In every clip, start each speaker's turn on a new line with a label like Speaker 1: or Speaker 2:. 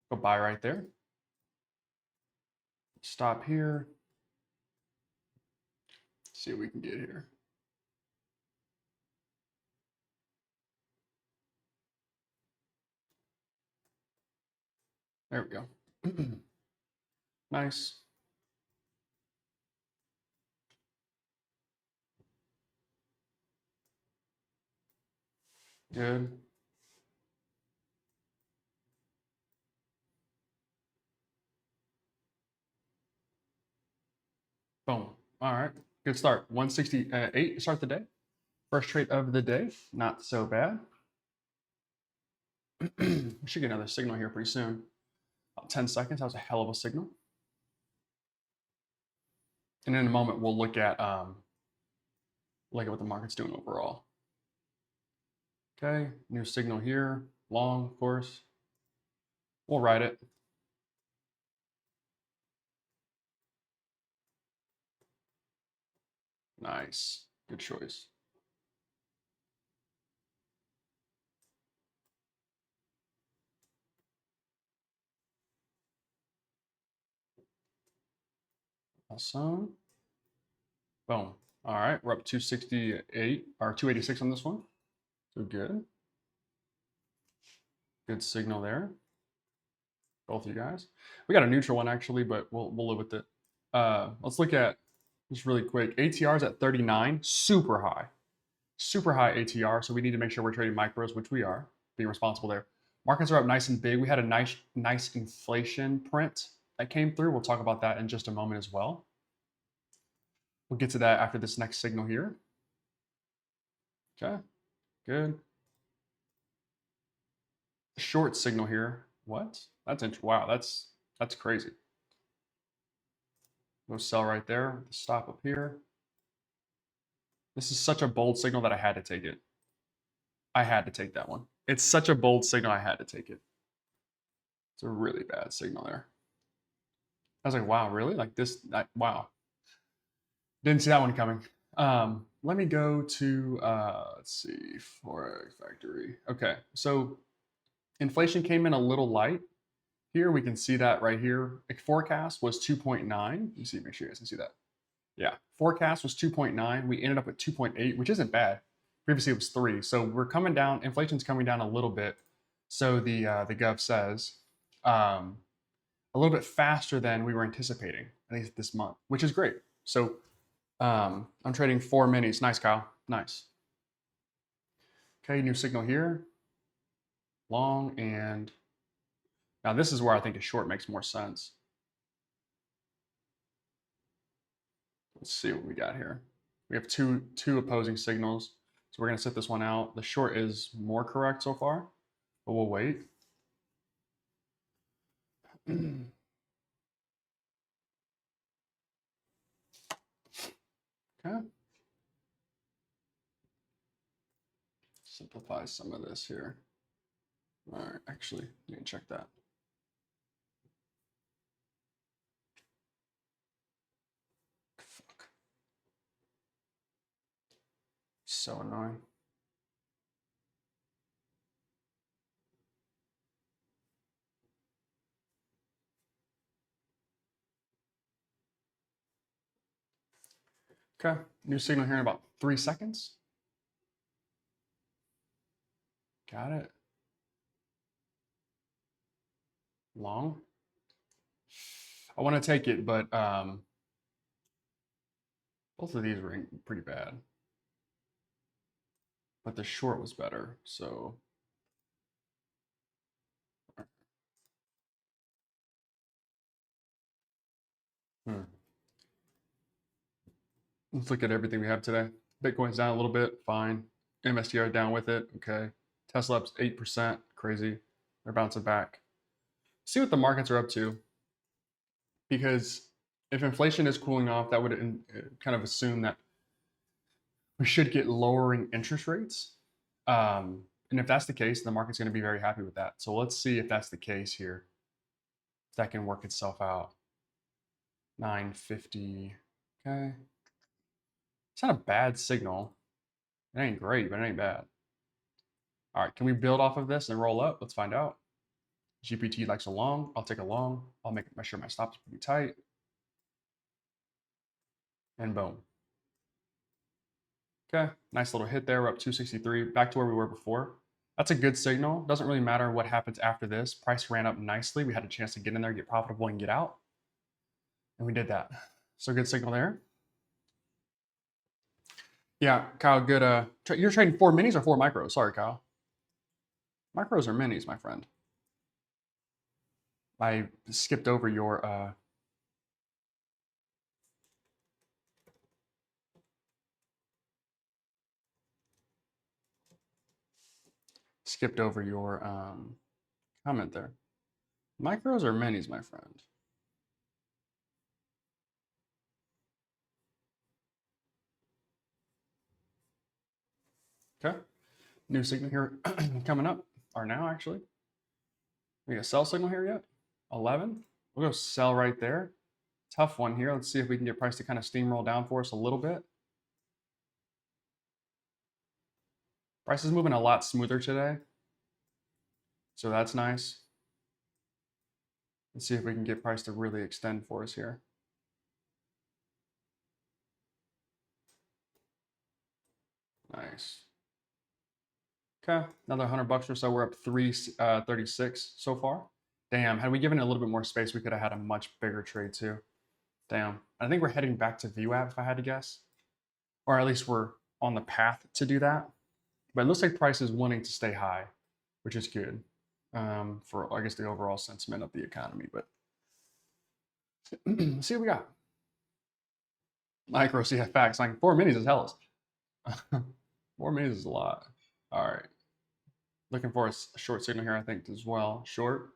Speaker 1: Go buy right there. Stop here. See what we can get here. There we go. Nice. Good. Boom. All right. Good start. 168 to start the day. First trade of the day. Not so bad. We should get another signal here pretty soon. About 10 seconds. That was a hell of a signal. And in a moment, we'll look at what the market's doing overall. Okay, new signal here. Long, of course. We'll ride it. Nice. Good choice. Awesome. Boom. All right, we're up 268 or 286 on this one. So good. Good signal there. Both of you guys. We got a neutral one actually, but we'll live with it. Let's look at just really quick. ATR is at 39, super high. Super high ATR, so we need to make sure we're trading micros, which we are, being responsible there. Markets are up nice and big. We had a nice inflation print that came through. We'll talk about that in just a moment as well. We'll get to that after this next signal here. Okay, good. Short signal here. What? That's interesting. Wow, that's crazy. No sell right there. Stop up here. This is such a bold signal that I had to take it. I had to take that one. It's such a bold signal. I had to take it. It's a really bad signal there. I was like, wow, really? Like this? Wow. Didn't see that one coming. Let me go to, let's see, Forex Factory. Okay, so inflation came in a little light. Here we can see that right here. Forecast was 2.9. Let me see, make sure you guys can see that. Yeah, forecast was 2.9. We ended up at 2.8, which isn't bad. Previously it was 3. So we're coming down. Inflation's coming down a little bit. So the Gov says a little bit faster than we were anticipating, at least this month, which is great. So I'm trading 4 minis. Nice, Kyle. Nice. Okay, new signal here. Long and now this is where I think a short makes more sense. Let's see what we got here. We have two opposing signals. So we're going to sit this one out. The short is more correct so far, but we'll wait. Okay. Simplify some of this here. All right, actually, let me check that. Fuck. So annoying. Okay, new signal here in about 3 seconds. Got it. Long. I want to take it, but both of these were pretty bad. But the short was better, so. Let's look at everything we have today. Bitcoin's down a little bit, fine. MSTR down with it, okay. Tesla up 8%, crazy. They're bouncing back. See what the markets are up to, because if inflation is cooling off, that would kind of assume that we should get lowering interest rates. And if that's the case, the market's going to be very happy with that. So let's see if that's the case here. If that can work itself out. 950. Okay. It's not a bad signal. It ain't great, but it ain't bad. All right, can we build off of this and roll up? Let's find out. GPT likes a long. I'll take a long. I'll make sure my stop's pretty tight. And boom. Okay, nice little hit there. We're up 263, back to where we were before. That's a good signal. Doesn't really matter what happens after this. Price ran up nicely. We had a chance to get in there, get profitable, and get out. And we did that. So good signal there. Yeah, Kyle, good. You're trading 4 minis or 4 micros? Sorry, Kyle. Micros or minis, my friend? I skipped over your comment there. Micros or minis, my friend? Okay. New signal here coming up, or now actually. We got a sell signal here yet? 11. We'll go sell right there. Tough one here. Let's see if we can get price to kind of steamroll down for us a little bit. Price is moving a lot smoother today. So that's nice. Let's see if we can get price to really extend for us here. Nice. Okay, another $100 or so. We're up 336 so far. Damn, had we given it a little bit more space, we could have had a much bigger trade too. Damn. I think we're heading back to VWAP if I had to guess. Or at least we're on the path to do that. But it looks like price is wanting to stay high, which is good for, I guess, the overall sentiment of the economy. But let's see what we got. Micro CFX, like 4 minis is hellish. 4 minis is a lot. All right. Looking for a short signal here, I think, as well. Short.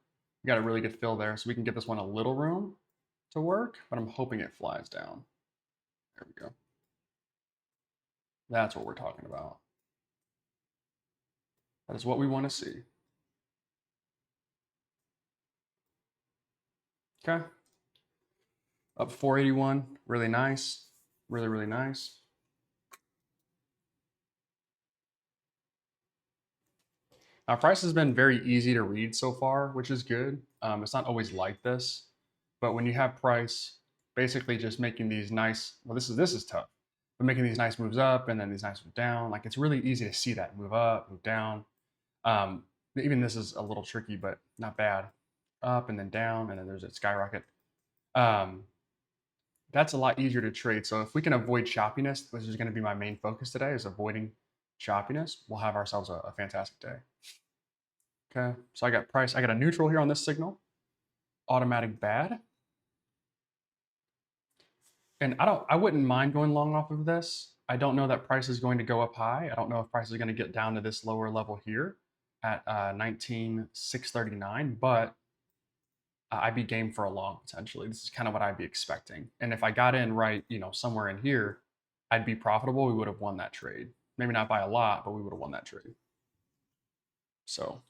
Speaker 1: We got a really good fill there, so we can give this one a little room to work, but I'm hoping it flies down. There we go. That's what we're talking about. That is what we want to see. Okay. Up 481. Really nice. Really, really nice. Now, price has been very easy to read so far, which is good. It's not always like this, but when you have price basically just making these nice, well, this is tough, but making these nice moves up and then these nice moves down, like it's really easy to see that move up, move down. Even this is a little tricky, but not bad. Up and then down, and then there's a skyrocket. That's a lot easier to trade. So if we can avoid choppiness, which is going to be my main focus today, is avoiding choppiness, we'll have ourselves a fantastic day. Okay, so I got price. I got a neutral here on this signal. Automatic bad. And I wouldn't mind going long off of this. I don't know that price is going to go up high. I don't know if price is going to get down to this lower level here at 19,639, but I'd be game for a long potentially. This is kind of what I'd be expecting. And if I got in right, somewhere in here, I'd be profitable. We would have won that trade. Maybe not by a lot, but we would have won that trade. So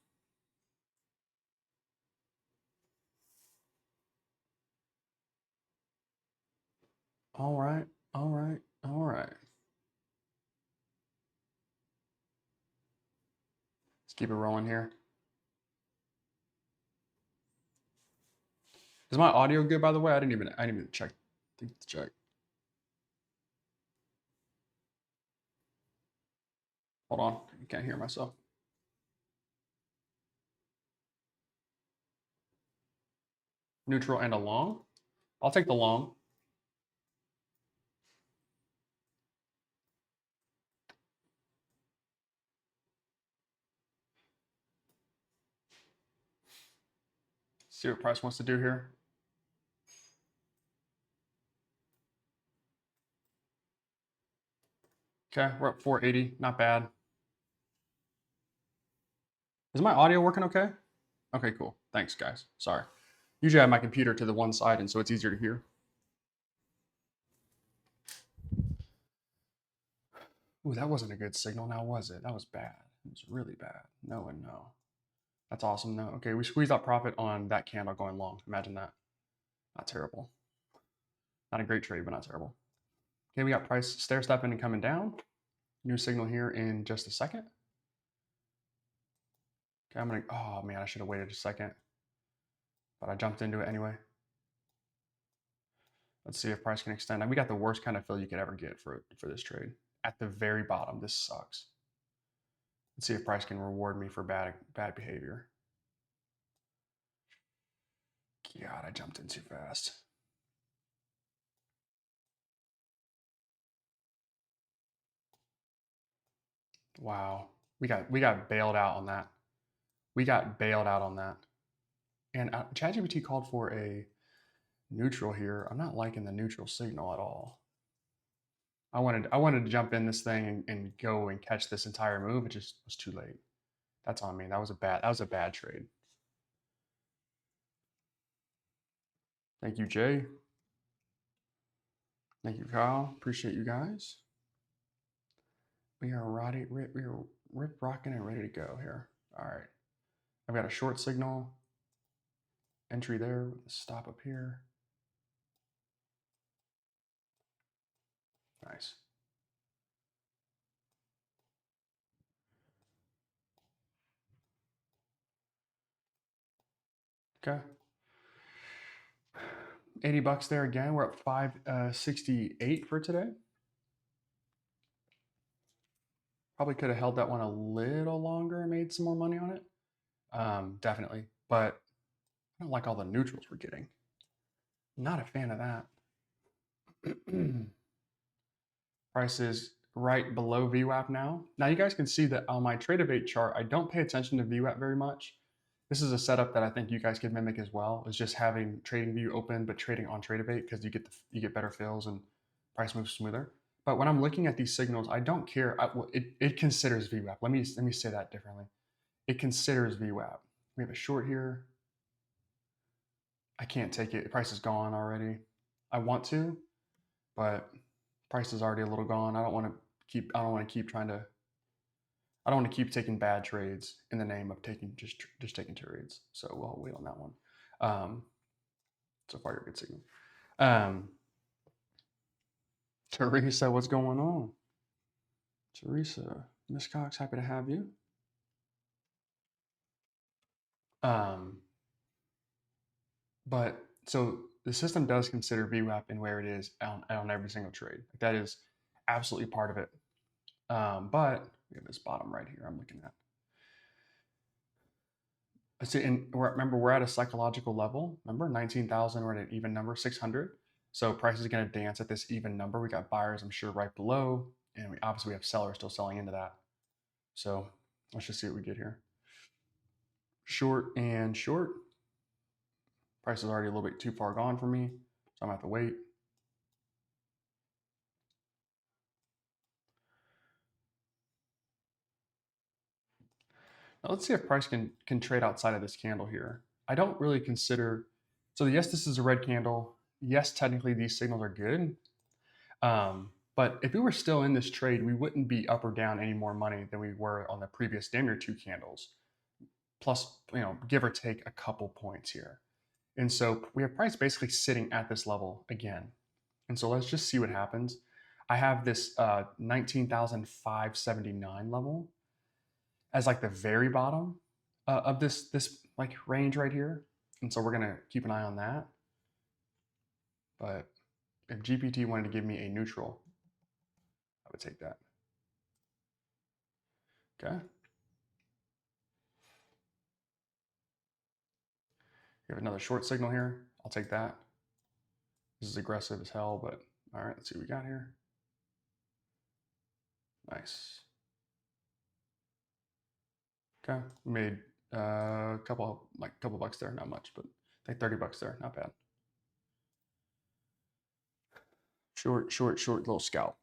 Speaker 1: all right, all right, all right. Let's keep it rolling here. Is my audio good, by the way? I didn't even check. Think to check. Hold on, I can't hear myself. Neutral and a long. I'll take the long. See what price wants to do here. Okay, we're up 480. Not bad. Is my audio working okay? Okay, cool. Thanks, guys. Sorry. Usually I have my computer to the one side, and so it's easier to hear. Ooh, that wasn't a good signal now, was it? That was bad. It was really bad. No and no. That's awesome. No. Okay, we squeezed out profit on that candle going long. Imagine that. Not terrible. Not a great trade, but not terrible. Okay, we got price stair stepping and coming down. New signal here in just a second. Okay, oh man, I should have waited a second. but I jumped into it anyway. Let's see if price can extend. And we got the worst kind of fill you could ever get for this trade. At the very bottom, this sucks. Let's see if price can reward me for bad behavior. God, I jumped in too fast. Wow, we got bailed out on that. We got bailed out on that. And ChatGPT called for a neutral here. I'm not liking the neutral signal at all. I wanted to jump in this thing and go and catch this entire move. It just was too late. That's on me. That was a bad trade. Thank you, Jay. Thank you, Kyle. Appreciate you guys. We are rip rocking and ready to go here. All right. I've got a short signal entry there with a stop up here. Nice. Okay. 80 bucks there again. We're up 568 for today. Probably could have held that one a little longer and made some more money on it. Definitely. But I don't like all the neutrals we're getting. Not a fan of that. Price is right below VWAP now. Now you guys can see that on my Tradeovate chart, I don't pay attention to VWAP very much. This is a setup that I think you guys could mimic as well. Is just having TradingView open but trading on Tradeovate because you get better fills and price moves smoother. But when I'm looking at these signals, I don't care. It considers VWAP. Let me say that differently. It considers VWAP. We have a short here. I can't take it. The price is gone already. I want to, but price is already a little gone. I don't want to keep taking bad trades in the name of taking just taking trades. So we'll wait on that one. So far, you're a good signal. Teresa, what's going on? Teresa, Miss Cox, happy to have you. But so the system does consider VWAP and where it is on every single trade. That is absolutely part of it. But we have this bottom right here I'm looking at. See, and remember, we're at a psychological level. Remember, 19,000, we're at an even number, 600. So price is going to dance at this even number. We got buyers, I'm sure, right below. And obviously we have sellers still selling into that. So let's just see what we get here. Short and short. Price is already a little bit too far gone for me, so I'm going to have to wait. Now let's see if price can trade outside of this candle here. I don't really consider, so yes, this is a red candle. Yes, technically these signals are good. But if we were still in this trade, we wouldn't be up or down any more money than we were on the previous damn near 2 candles. Plus, give or take a couple points here. And so we have price basically sitting at this level again. And so let's just see what happens. I have this 19,579 level as like the very bottom of this like range right here. And so we're gonna keep an eye on that. But if GPT wanted to give me a neutral, I would take that. Okay. We have another short signal here. I'll take that. This is aggressive as hell, but all right, let's see what we got here. Nice. Okay, we made a couple bucks there, not much, but like 30 bucks there, not bad. Short little scalp.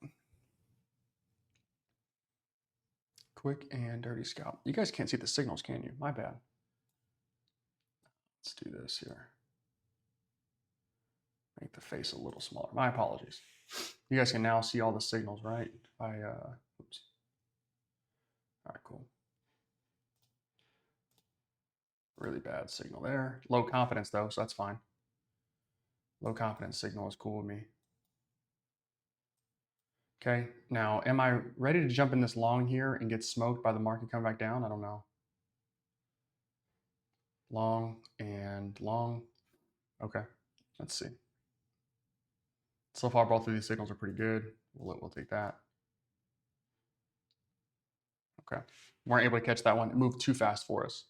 Speaker 1: Quick and dirty scalp. You guys can't see the signals, can you? My bad. Let's do this here. Make the face a little smaller. My apologies. You guys can now see all the signals, right? Oops. All right, cool. Really bad signal there. Low confidence though, so that's fine. Low confidence signal is cool with me. Okay, now am I ready to jump in this long here and get smoked by the market coming back down? I don't know. long and long. Okay, let's see. So far, both of these signals are pretty good. We'll take that. Okay, weren't able to catch that one. It moved too fast for us.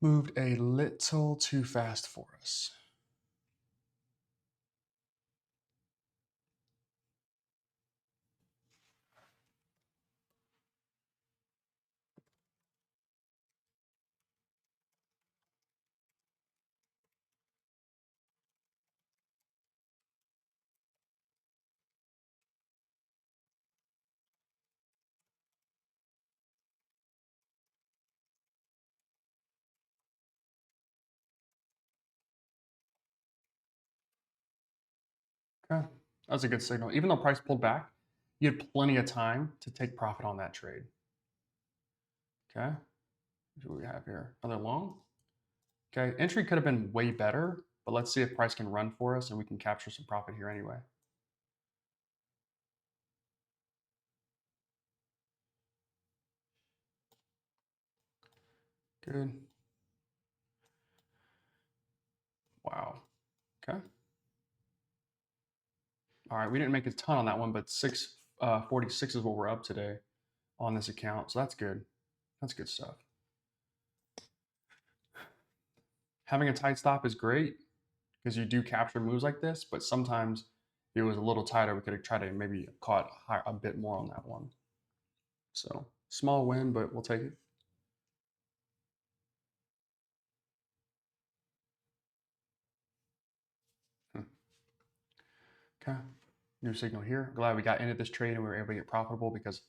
Speaker 1: Moved a little too fast for us. Okay, that's a good signal. Even though price pulled back, you had plenty of time to take profit on that trade. Okay, what do we have here? Another long. Okay, entry could have been way better, but let's see if price can run for us and we can capture some profit here anyway. Good. Wow. Okay. All right, we didn't make a ton on that one, but 646 is what we're up today on this account, so that's good. That's good stuff. Having a tight stop is great because you do capture moves like this, but sometimes if it was a little tighter, we could have tried to maybe caught a bit more on that one. So small win, but we'll take it. Hmm. Okay, new signal here. Glad we got into this trade and we were able to get profitable because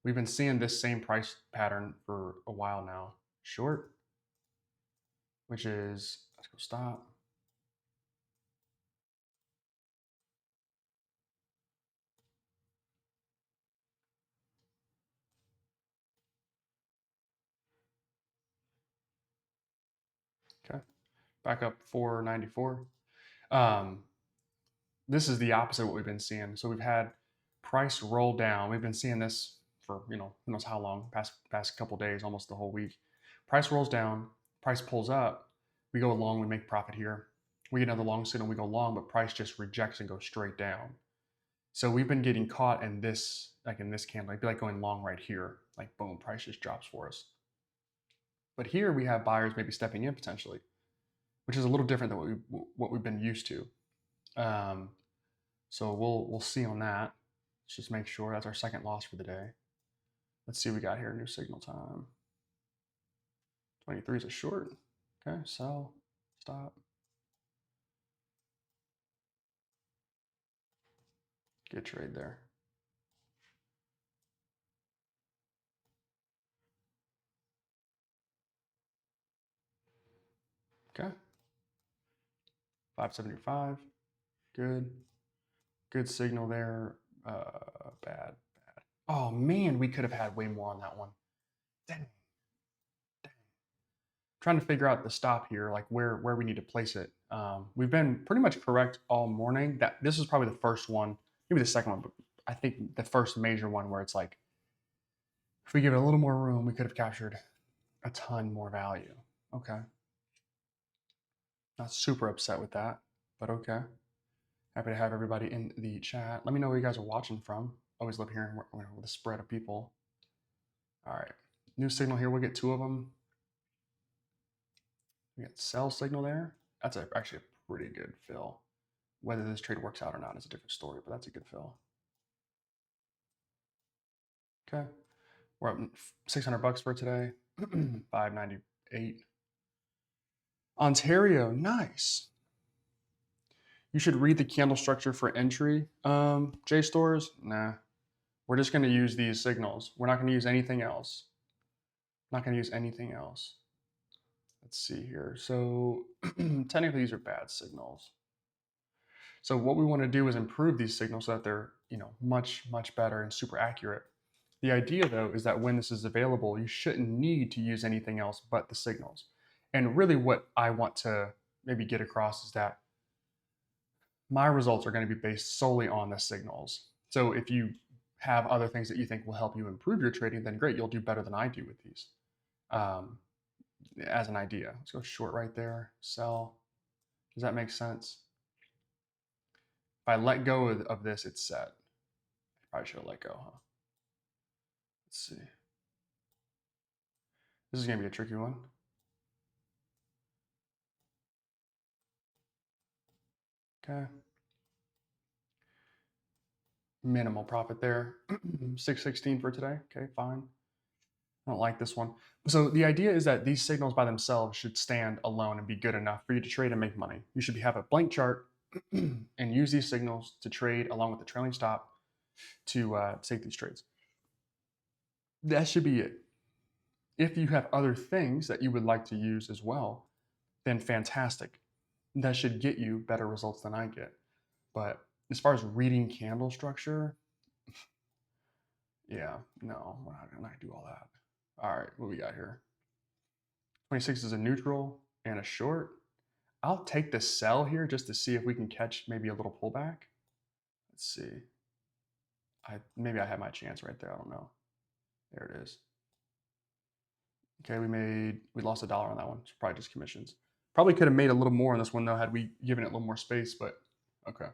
Speaker 1: we've been seeing this same price pattern for a while now. Short, which is, let's go stop. Okay, back up 494. Um, this is the opposite of what we've been seeing. So we've had price roll down. We've been seeing this for who knows how long, past couple days, almost the whole week. Price rolls down, price pulls up, we go long, we make profit here. We get another long signal, we go long, but price just rejects and goes straight down. So we've been getting caught in this, like in this candle, it'd be like going long right here, like boom, price just drops for us. But here we have buyers maybe stepping in potentially, which is a little different than what we've been used to. Um, So we'll see on that. Let's just make sure that's our second loss for the day. Let's see what we got here. New signal time. 23 is a short. Okay, sell, stop. Good trade there. Okay. 575. Good. Good signal there. Bad. Oh man, we could have had way more on that one. Dang. Trying to figure out the stop here, like where we need to place it. We've been pretty much correct all morning. That this is probably the first one, maybe the second one, but I think the first major one where it's like if we give it a little more room, we could have captured a ton more value. Okay. Not super upset with that, but okay. Happy to have everybody in the chat. Let me know where you guys are watching from. Always love hearing the spread of people. All right. New signal here. We'll get two of them. We got sell signal there. That's actually a pretty good fill. Whether this trade works out or not is a different story, but that's a good fill. Okay. We're up 600 bucks for today. 598. Ontario, nice. You should read the candle structure for entry, JSTORs. Nah, we're just going to use these signals. We're not going to use anything else. Not going to use anything else. Let's see here. So technically these are bad signals. So what we want to do is improve these signals so that they're much better and super accurate. The idea though is that when this is available, you shouldn't need to use anything else but the signals. And really what I want to maybe get across is that my results are going to be based solely on the signals. So if you have other things that you think will help you improve your trading, then great, you'll do better than I do with these. Um, as an idea. Let's go short right there, sell. Does that make sense? If I let go of this, it's set. I probably should have let go, huh? Let's see. This is gonna be a tricky one. Okay. Minimal profit there. 616 for today. Okay, fine. I don't like this one. So the idea is that these signals by themselves should stand alone and be good enough for you to trade and make money. You should have a blank chart and use these signals to trade along with the trailing stop to take these trades. That should be it. If you have other things that you would like to use as well, then fantastic. That should get you better results than I get. But as far as reading candle structure, yeah, no, we're not gonna do all that. All right, what we got here? 26 is a neutral and a short. I'll take the sell here just to see if we can catch maybe a little pullback. Let's see. Maybe I had my chance right there. I don't know. There it is. Okay, we lost $1 on that one. It's probably just commissions. Probably could have made a little more on this one though had we given it a little more space, but okay.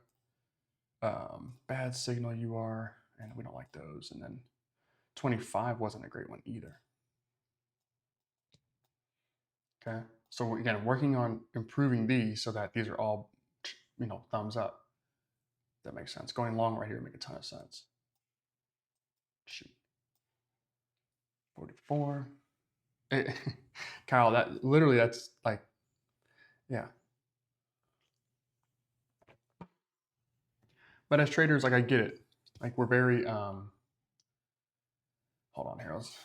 Speaker 1: Bad signal you are, and we don't like those. And then 25 wasn't a great one either. Okay, so again, working on improving these so that these are all, thumbs up. That makes sense. Going long right here make a ton of sense. Shoot. 44. Kyle, that's like, yeah. But as traders, like I get it. Like we're very hold on here. Let's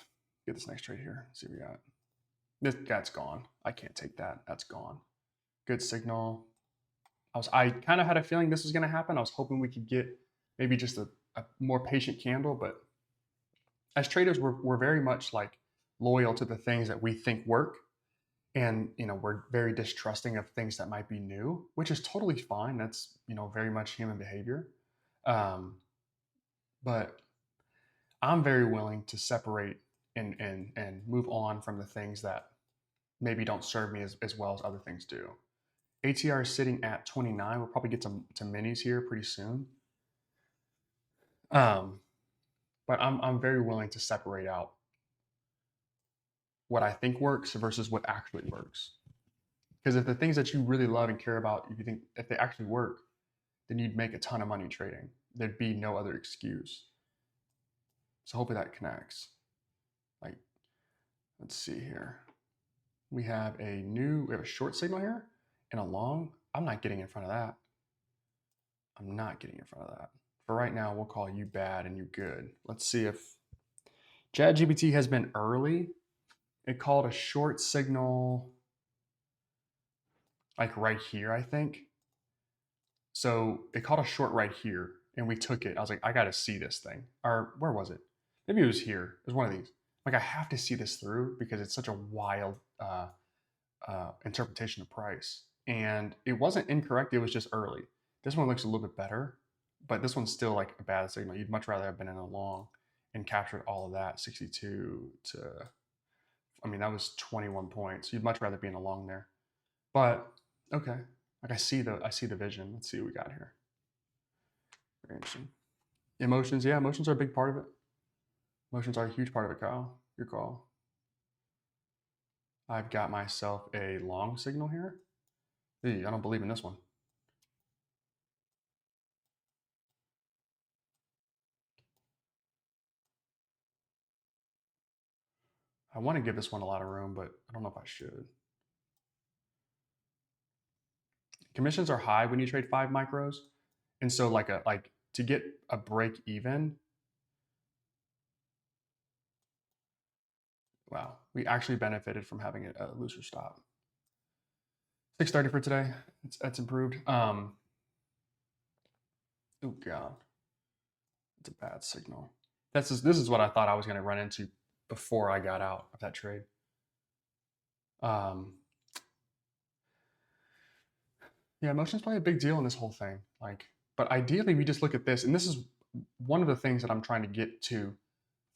Speaker 1: get this next trade here. Let's see what we got. That's gone. I can't take that. That's gone. Good signal. I kind of had a feeling this was going to happen. I was hoping we could get maybe just a more patient candle, but as traders, we're very much like loyal to the things that we think work, and we're very distrusting of things that might be new, which is totally fine. That's very much human behavior, but I'm very willing to separate and move on from the things that maybe don't serve me as well as other things do. ATR is sitting at 29. We'll probably get to minis here pretty soon. But I'm very willing to separate out what I think works versus what actually works. Because if the things that you really love and care about, if they actually work, then you'd make a ton of money trading. There'd be no other excuse. So hopefully that connects. Like, let's see here. We have a short signal here and a long. I'm not getting in front of that. I'm not getting in front of that. For right now, we'll call you bad and you good. Let's see if ChatGPT has been early. It called a short signal like right here, I think. So it called a short right here, and we took it. I was like, I got to see this thing. Or where was it? Maybe it was here. It was one of these. Like I have to see this through because it's such a wild interpretation of price. And it wasn't incorrect. It was just early. This one looks a little bit better, but this one's still like a bad signal. You'd much rather have been in a long and captured all of that 62 to, that was 21 points. You'd much rather be in a long there. But okay, like I see the vision. Let's see what we got here. Very interesting. Emotions, yeah, emotions are a big part of it. Emotions are a huge part of it, Kyle. Your call. I've got myself a long signal here. Hey, I don't believe in this one. I want to give this one a lot of room, but I don't know if I should. Commissions are high when you trade 5 micros. And so like to get a break even, wow, we actually benefited from having a looser stop. 630 for today. That's improved. Oh God, it's a bad signal. This is what I thought I was going to run into before I got out of that trade. Yeah, emotions play a big deal in this whole thing. But ideally, we just look at this, and this is one of the things that I'm trying to get to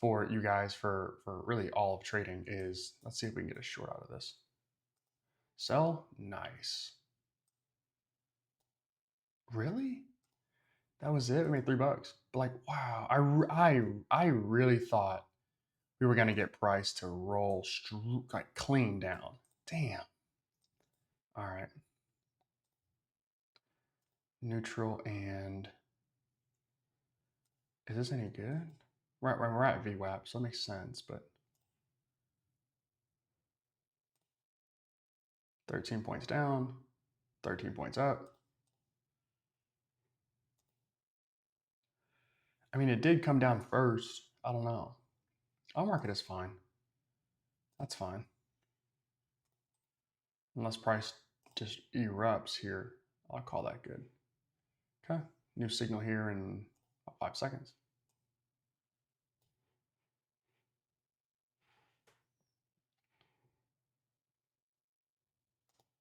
Speaker 1: for you guys for really all of trading is, let's see if we can get a short out of this. Sell, nice. Really? That was it. We made $3. But like, wow, I really thought we were gonna get price to roll like clean down. Damn. All right. Neutral and is this any good? We're at VWAP, so that makes sense. But 13 points down, 13 points up. I mean, it did come down first. I don't know. I'll mark it as fine. That's fine. Unless price just erupts here, I'll call that good. Okay, new signal here in 5 seconds.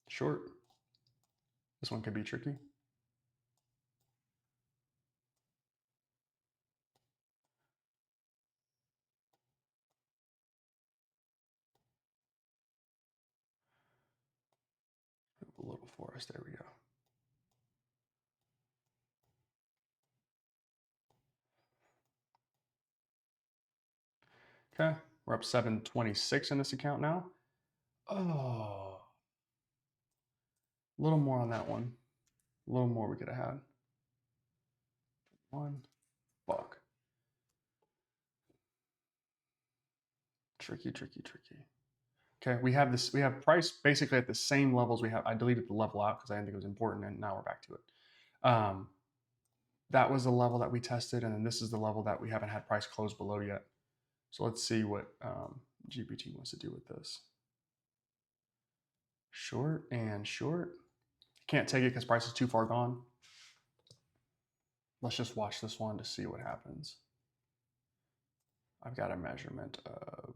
Speaker 1: Short. This one could be tricky. A little for us. There we go. Okay, we're up 726 in this account now. Oh, a little more on that one. A little more we could have had. One buck. Tricky, tricky, tricky. Okay, we have this. We have price basically at the same levels we have. I deleted the level out because I didn't think it was important, and now we're back to it. That was the level that we tested, and then this is the level that we haven't had price close below yet. So let's see what GPT wants to do with this. Short and short. Can't take it because price is too far gone. Let's just watch this one to see what happens. I've got a measurement of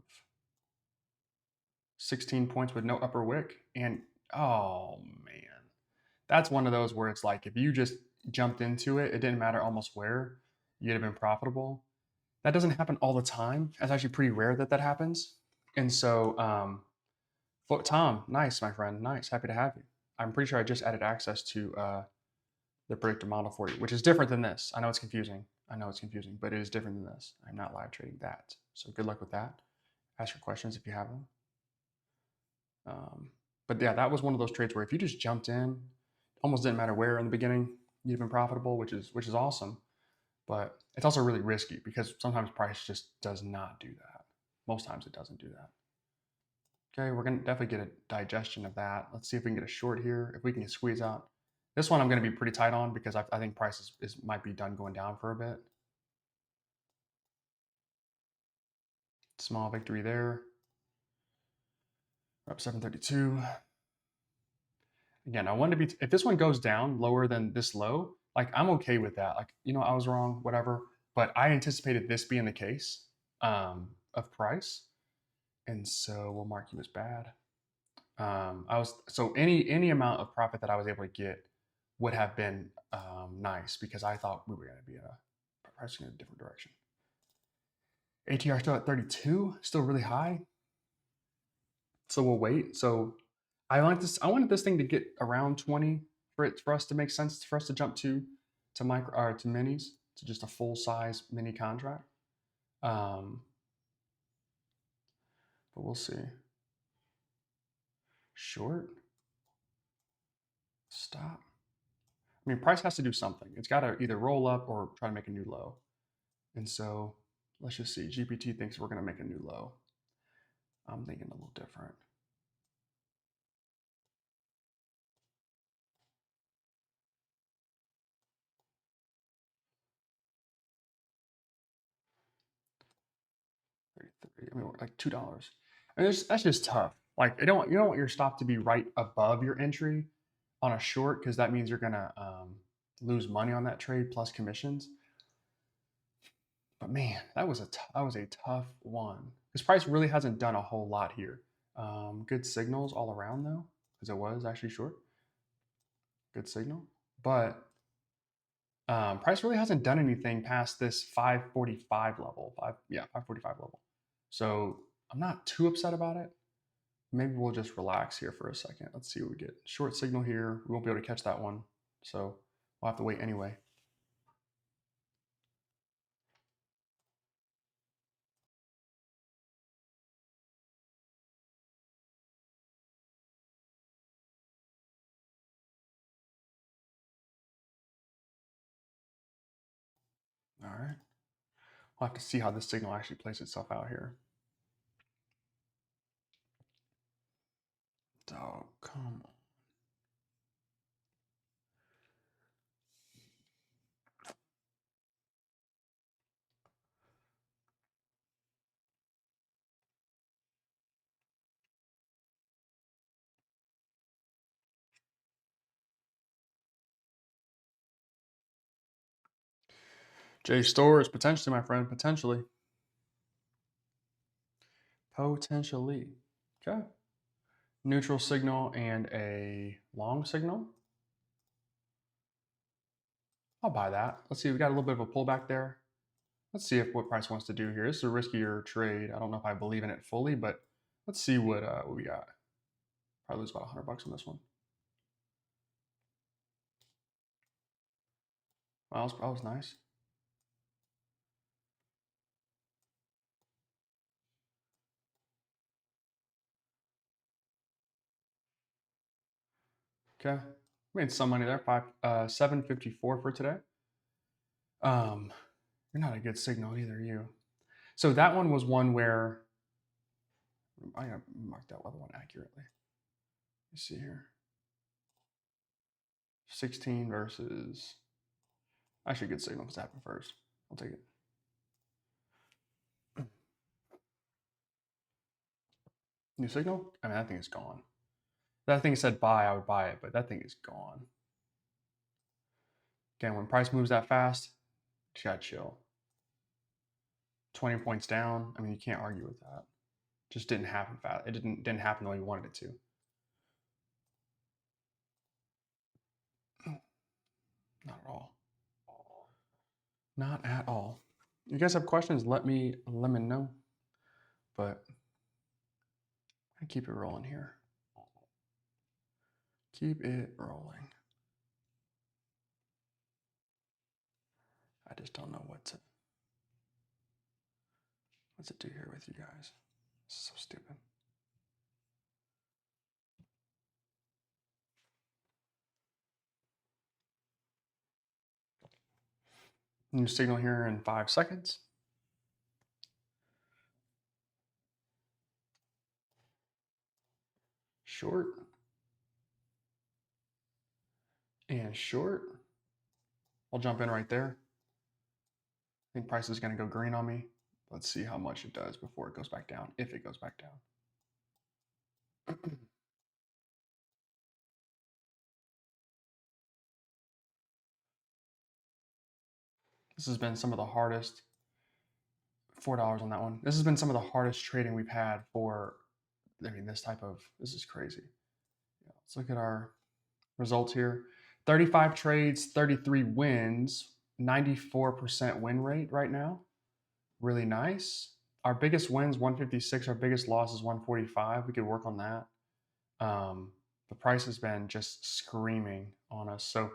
Speaker 1: 16 points with no upper wick. And oh man, that's one of those where it's like if you just jumped into it, it didn't matter almost where, you'd have been profitable. That doesn't happen all the time. It's actually pretty rare that that happens. And so, Tom, nice, my friend, nice, happy to have you. I'm pretty sure I just added access to the predictor model for you, which is different than this. I know it's confusing. I know it's confusing, but it is different than this. I'm not live trading that. So good luck with that. Ask your questions if you have them. But yeah, that was one of those trades where if you just jumped in, almost didn't matter where in the beginning, you'd been profitable, which is awesome. But it's also really risky because sometimes price just does not do that. Most times it doesn't do that. Okay, we're gonna definitely get a digestion of that. Let's see if we can get a short here. If we can squeeze out. This one I'm gonna be pretty tight on because I think price might be done going down for a bit. Small victory there. We're up 732. Again, I want to be, if this one goes down lower than this low, like I'm okay with that. Like, I was wrong, whatever. But I anticipated this being the case of price. And so we'll mark you as bad. So any amount of profit that I was able to get would have been nice because I thought we were going to be pricing in a different direction. ATR still at 32, still really high. So we'll wait. So I wanted this thing to get around 20 for us to make sense for us to jump to micro or to minis to just a full size mini contract. But we'll see. Short. Stop. I mean, price has to do something. It's got to either roll up or try to make a new low. And so let's just see. GPT thinks we're going to make a new low. I'm thinking a little different. I mean, like $2. I mean, that's just tough. Like, you don't want your stop to be right above your entry on a short because that means you're gonna lose money on that trade plus commissions. But man, that was a tough one. This price really hasn't done a whole lot here. Good signals all around though, because it was actually short. Good signal, but Price really hasn't done anything past this 545 level. 545 level. So I'm not too upset about it. Maybe we'll just relax here for a second. Let's see what we get. Short signal here. We won't be able to catch that one. So we'll have to wait anyway. All right. We'll have to see how this signal actually plays itself out here. Oh, come on. J stores, potentially, my friend, potentially. Potentially. Okay. Neutral signal and a long signal. I'll buy that. Let's see, we got a little bit of a pullback there. Let's see if what price wants to do here. This is a riskier trade. I don't know if I believe in it fully, but let's see what we got. Probably lose about $100 on this one. Wow, that was nice. Okay, made some money there. 754 for today. You're not a good signal either, you. So that one was one where I gotta mark that other one accurately. You see here, 16 versus actually good signal because it happened first. I'll take it. New signal? I mean, that thing is gone. That thing said buy, I would buy it, but that thing is gone. Again, when price moves that fast, you gotta chill. 20 points down. I mean, you can't argue with that. Just didn't happen fast. It didn't happen the way you wanted it to. Not at all. Not at all. You guys have questions? Let me know. But I keep it rolling here. Keep it rolling. I just don't know what to do here with you guys. This is so stupid. New signal here in 5 seconds. Short. And short. I'll jump in right there. I think price is going to go green on me. Let's see how much it does before it goes back down, if it goes back down. This has been some of the hardest, $4 on that one. This has been some of the hardest trading we've had for, I mean, this is crazy. Yeah, let's look at our results here. 35 trades, 33 wins, 94% win rate right now. Really nice. Our biggest wins, 156. Our biggest loss is 145. We could work on that. The price has been just screaming on us. So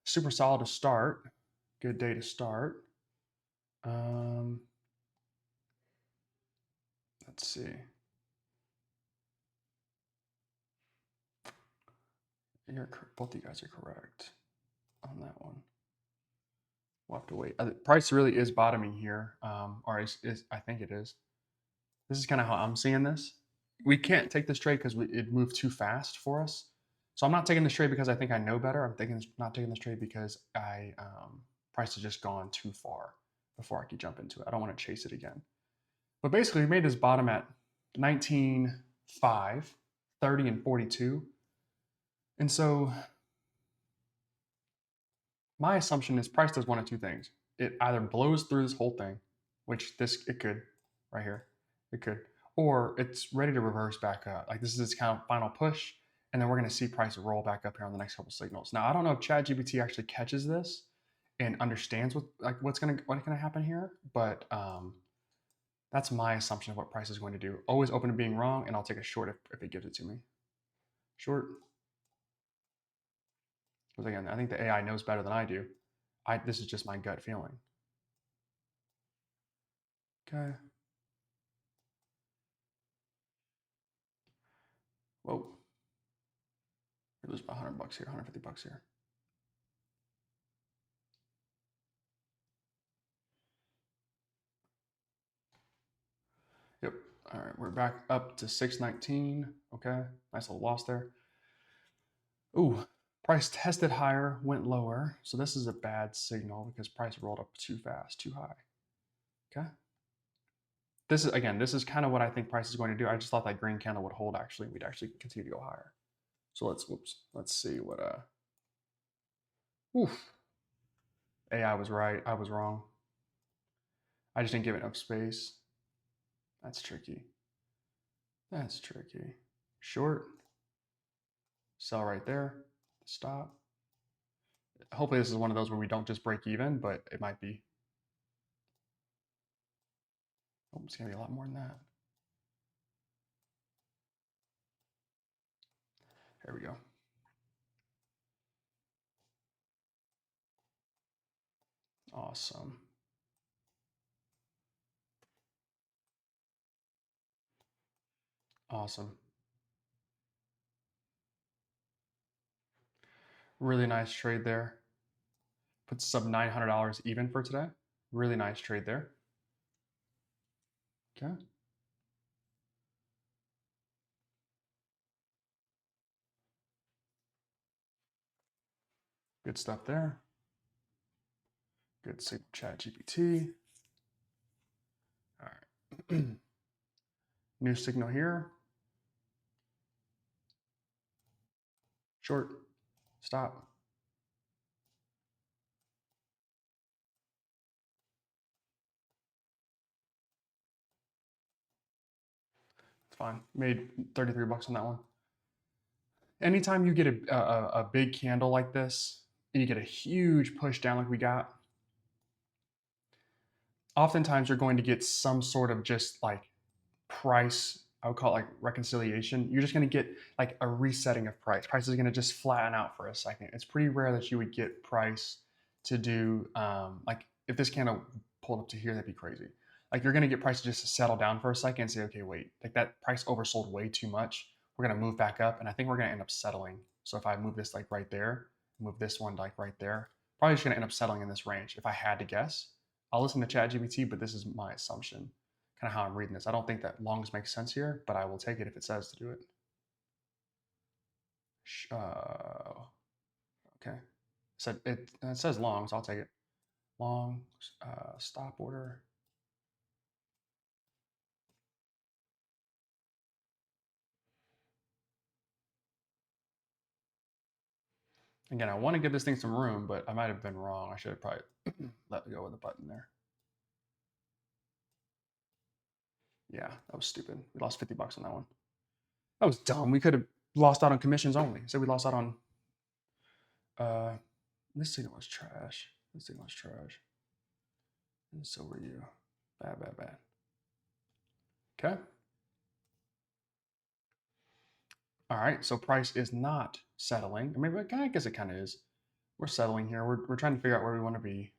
Speaker 1: super solid to start. Good day to start. Let's see. Both of you guys are correct on that one. We'll have to wait. The price really is bottoming here, or I think it is. This is kind of how I'm seeing this. We can't take this trade because it moved too fast for us. So I'm not taking this trade because I think I know better. I'm not taking this trade because price has just gone too far before I could jump into it. I don't want to chase it again. But basically, we made this bottom at 19.5, 30, and 42. And so my assumption is price does one of two things. It either blows through this whole thing, which it could, right here, it could, or it's ready to reverse back up. Like this is its kind of final push, and then we're going to see price roll back up here on the next couple signals. Now, I don't know if ChatGPT actually catches this and understands what's going to happen here, but that's my assumption of what price is going to do. Always open to being wrong, and I'll take a short if it gives it to me. Short. Because again, I think the AI knows better than I do. This is just my gut feeling. Okay. Whoa. We lose about $100 here, $150 here. Yep. All right, we're back up to 619. Okay, nice little loss there. Ooh, price tested higher, went lower. So this is a bad signal because price rolled up too fast, too high. Okay. This is kind of what I think price is going to do. I just thought that green candle would hold actually. We'd actually continue to go higher. So let's see what oof. AI was right. I was wrong. I just didn't give it enough space. That's tricky. That's tricky. Short. Sell right there. Stop. Hopefully this is one of those where we don't just break even, but it might be. Oh, it's gonna be a lot more than that. There we go. Awesome. Awesome. Really nice trade there. Puts us up $900 even for today. Really nice trade there. Okay. Good stuff there. Good signal ChatGPT. All right. New signal here. Short. Stop. It's fine. Made 33 bucks on that one. Anytime you get a big candle like this and you get a huge push down like we got, oftentimes you're going to get some sort of just like price, I would call it like reconciliation. You're just going to get like a resetting of price. Price is going to just flatten out for a second. It's pretty rare that you would get price to do like if this candle pulled up to here, that'd be crazy. Like you're going to get price to just settle down for a second and say, okay, wait, like that price oversold way too much. We're going to move back up, and I think we're going to end up settling. So if I move this like right there, move this one like right there, probably just going to end up settling in this range. If I had to guess, I'll listen to ChatGPT, but this is my assumption, kind of how I'm reading this. I don't think that longs make sense here, but I will take it if it says to do it. Okay. It says long, so I'll take it. Long, stop order. Again, I want to give this thing some room, but I might have been wrong. I should have probably let go of the button there. Yeah, that was stupid. We lost 50 bucks on that one. That was dumb. We could have lost out on commissions only. So we lost out on this signal was trash. This signal was trash. And so were you. Bad, bad, bad. Okay. All right. So price is not settling. I mean, I guess it kind of is. We're settling here. We're trying to figure out where we want to be.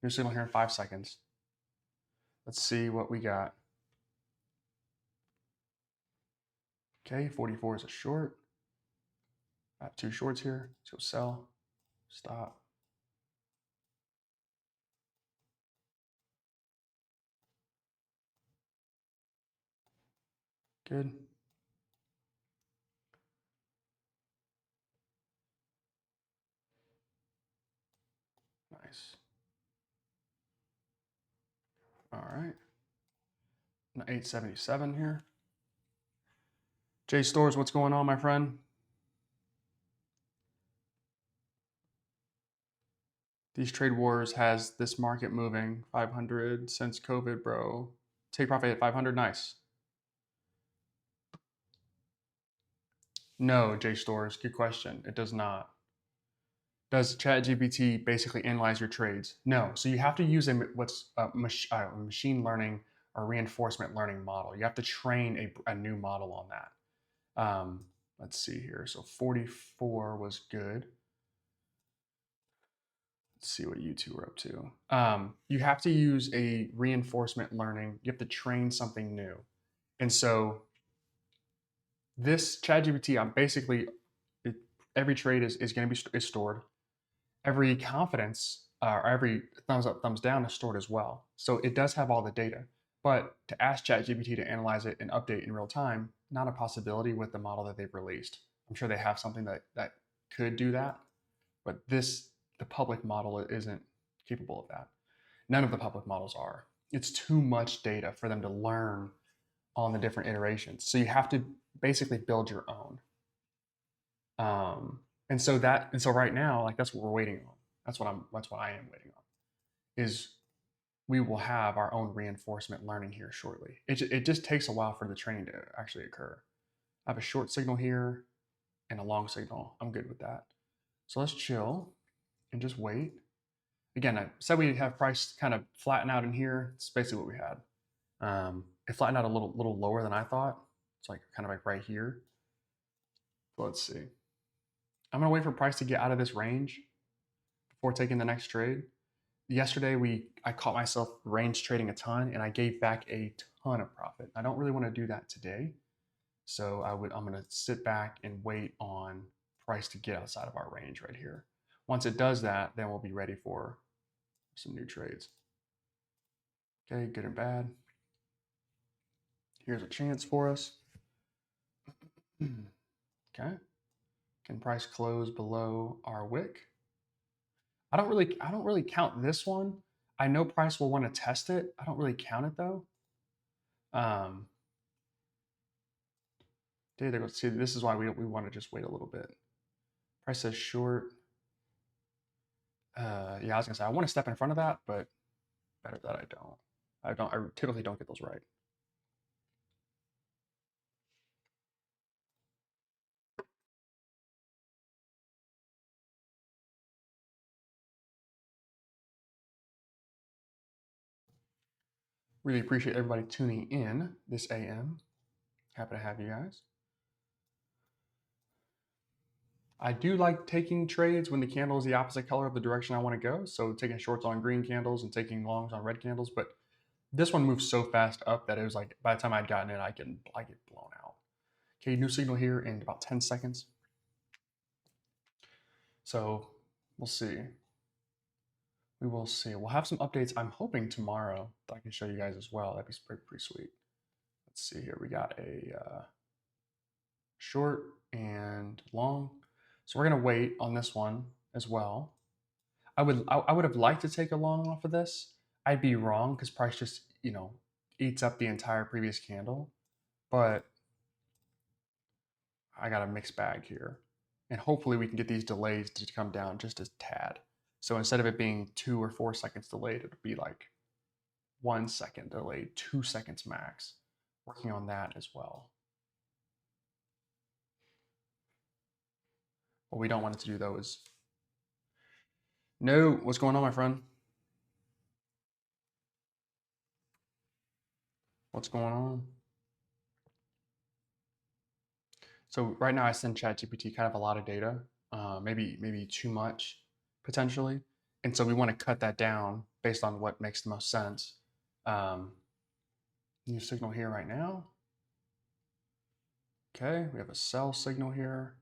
Speaker 1: New signal here in 5 seconds. Let's see what we got. Okay, 44 is a short. I have 2 shorts here. Let's go sell. Stop. Good. Nice. All right. 877 here. J Stores, what's going on, my friend? These trade wars has this market moving 500 since COVID, bro. Take profit at 500, nice. No, JStores, good question. It does not. Does ChatGPT basically analyze your trades? No. So you have to use what's a machine learning or reinforcement learning model. You have to train a new model on that. Let's see here. So 44 was good. Let's see what you two are up to. You have to use a reinforcement learning. You have to train something new. And so this ChatGPT, I'm basically, it, every trade is going to be is stored. Every confidence or every thumbs up, thumbs down is stored as well. So it does have all the data. But to ask ChatGPT to analyze it and update in real time, not a possibility with the model that they've released. I'm sure they have something that could do that, but the public model isn't capable of that. None of the public models are. It's too much data for them to learn on the different iterations. So you have to basically build your own. And so right now, like that's what we're waiting on. That's what I am waiting on. Is we will have our own reinforcement learning here shortly. It just takes a while for the training to actually occur. I have a short signal here and a long signal. I'm good with that. So let's chill and just wait. Again, I said we'd have price kind of flatten out in here. It's basically what we had. It flattened out a little lower than I thought. It's like kind of like right here. So let's see. I'm gonna wait for price to get out of this range before taking the next trade. Yesterday I caught myself range trading a ton and I gave back a ton of profit. I don't really want to do that today. So I'm gonna sit back and wait on price to get outside of our range right here. Once it does that, then we'll be ready for some new trades. Okay, good and bad. Here's a chance for us. Okay. Can price close below our wick? I don't really count this one. I know price will want to test it. I don't really count it though. See, this is why we want to just wait a little bit. Price says short. Yeah, I was gonna say I want to step in front of that, but better that I don't. I typically don't get those right. Really appreciate everybody tuning in this AM. Happy to have you guys. I do like taking trades when the candle is the opposite color of the direction I want to go. So taking shorts on green candles and taking longs on red candles. But this one moves so fast up that it was like by the time I'd gotten in, I get blown out. Okay, new signal here in about 10 seconds. So we'll see. We will see. We'll have some updates, I'm hoping tomorrow, that I can show you guys as well. That'd be pretty sweet. Let's see here. We got a short and long. So we're gonna wait on this one as well. I would have liked to take a long off of this. I'd be wrong because price just eats up the entire previous candle, but I got a mixed bag here, and hopefully we can get these delays to come down just a tad. So instead of it being 2 or 4 seconds delayed, it'll be like 1 second delayed, 2 seconds max. Working on that as well. What we don't want it to do though is no. What's going on, my friend? What's going on? So right now I send ChatGPT kind of a lot of data, maybe too much potentially, and so we want to cut that down based on what makes the most sense. Um, New signal here right now. Okay, we have a sell signal here.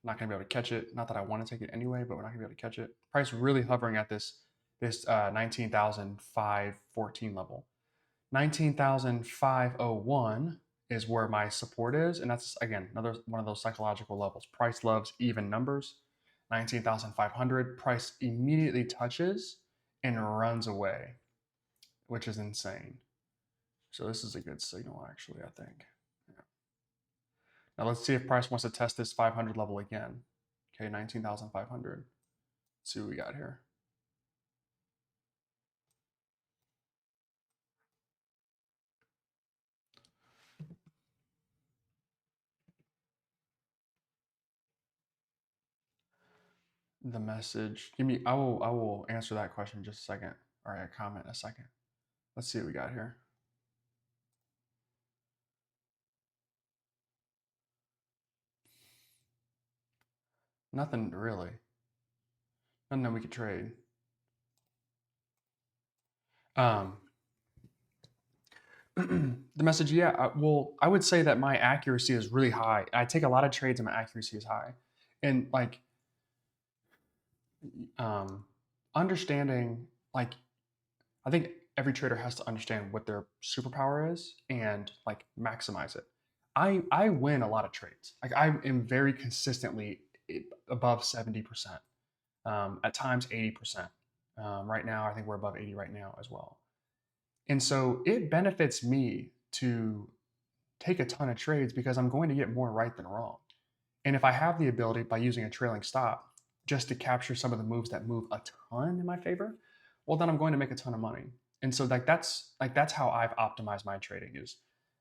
Speaker 1: Not gonna be able to catch it. Not that I want to take it anyway, but we're not gonna be able to catch it. Price really hovering at this 19,514 level. 19,501 is where my support is, and that's again another one of those psychological levels. Price loves even numbers. 19,500, price immediately touches and runs away, which is insane. So this is a good signal, actually, I think. Yeah. Now let's see if price wants to test this 500 level again. Okay, 19,500. Let's see what we got here. the message. Give me. I will answer that question in just a second. All right, a comment in a second. Let's see what we got here. Nothing really. Nothing that we could trade. Um, the message, yeah. Well, I would say that my accuracy is really high. I take a lot of trades and my accuracy is high. And like um, understanding, like I think every trader has to understand what their superpower is and like maximize it. I win a lot of trades. Like I am very consistently above 70%. At times 80%. Right now, I think we're above 80 right now as well. And so it benefits me to take a ton of trades because I'm going to get more right than wrong. And if I have the ability by using a trailing stop just to capture some of the moves that move a ton in my favor, well then I'm going to make a ton of money. And so that's how I've optimized my trading is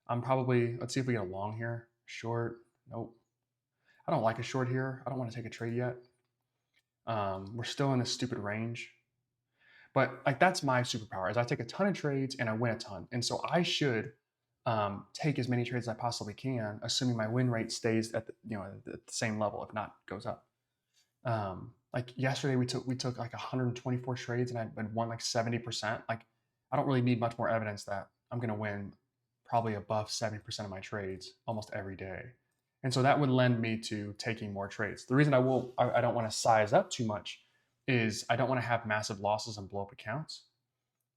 Speaker 1: I'm probably, let's see if we get a long here. Short. Nope. I don't like a short here. I don't want to take a trade yet. We're still in this stupid range. But like that's my superpower is I take a ton of trades and I win a ton. And so I should take as many trades as I possibly can, assuming my win rate stays at the same level, if not goes up. Like yesterday we took like 124 trades and I won like 70%. Like I don't really need much more evidence that I'm going to win probably above 70% of my trades almost every day. And so that would lend me to taking more trades. The reason I don't want to size up too much is I don't want to have massive losses and blow up accounts.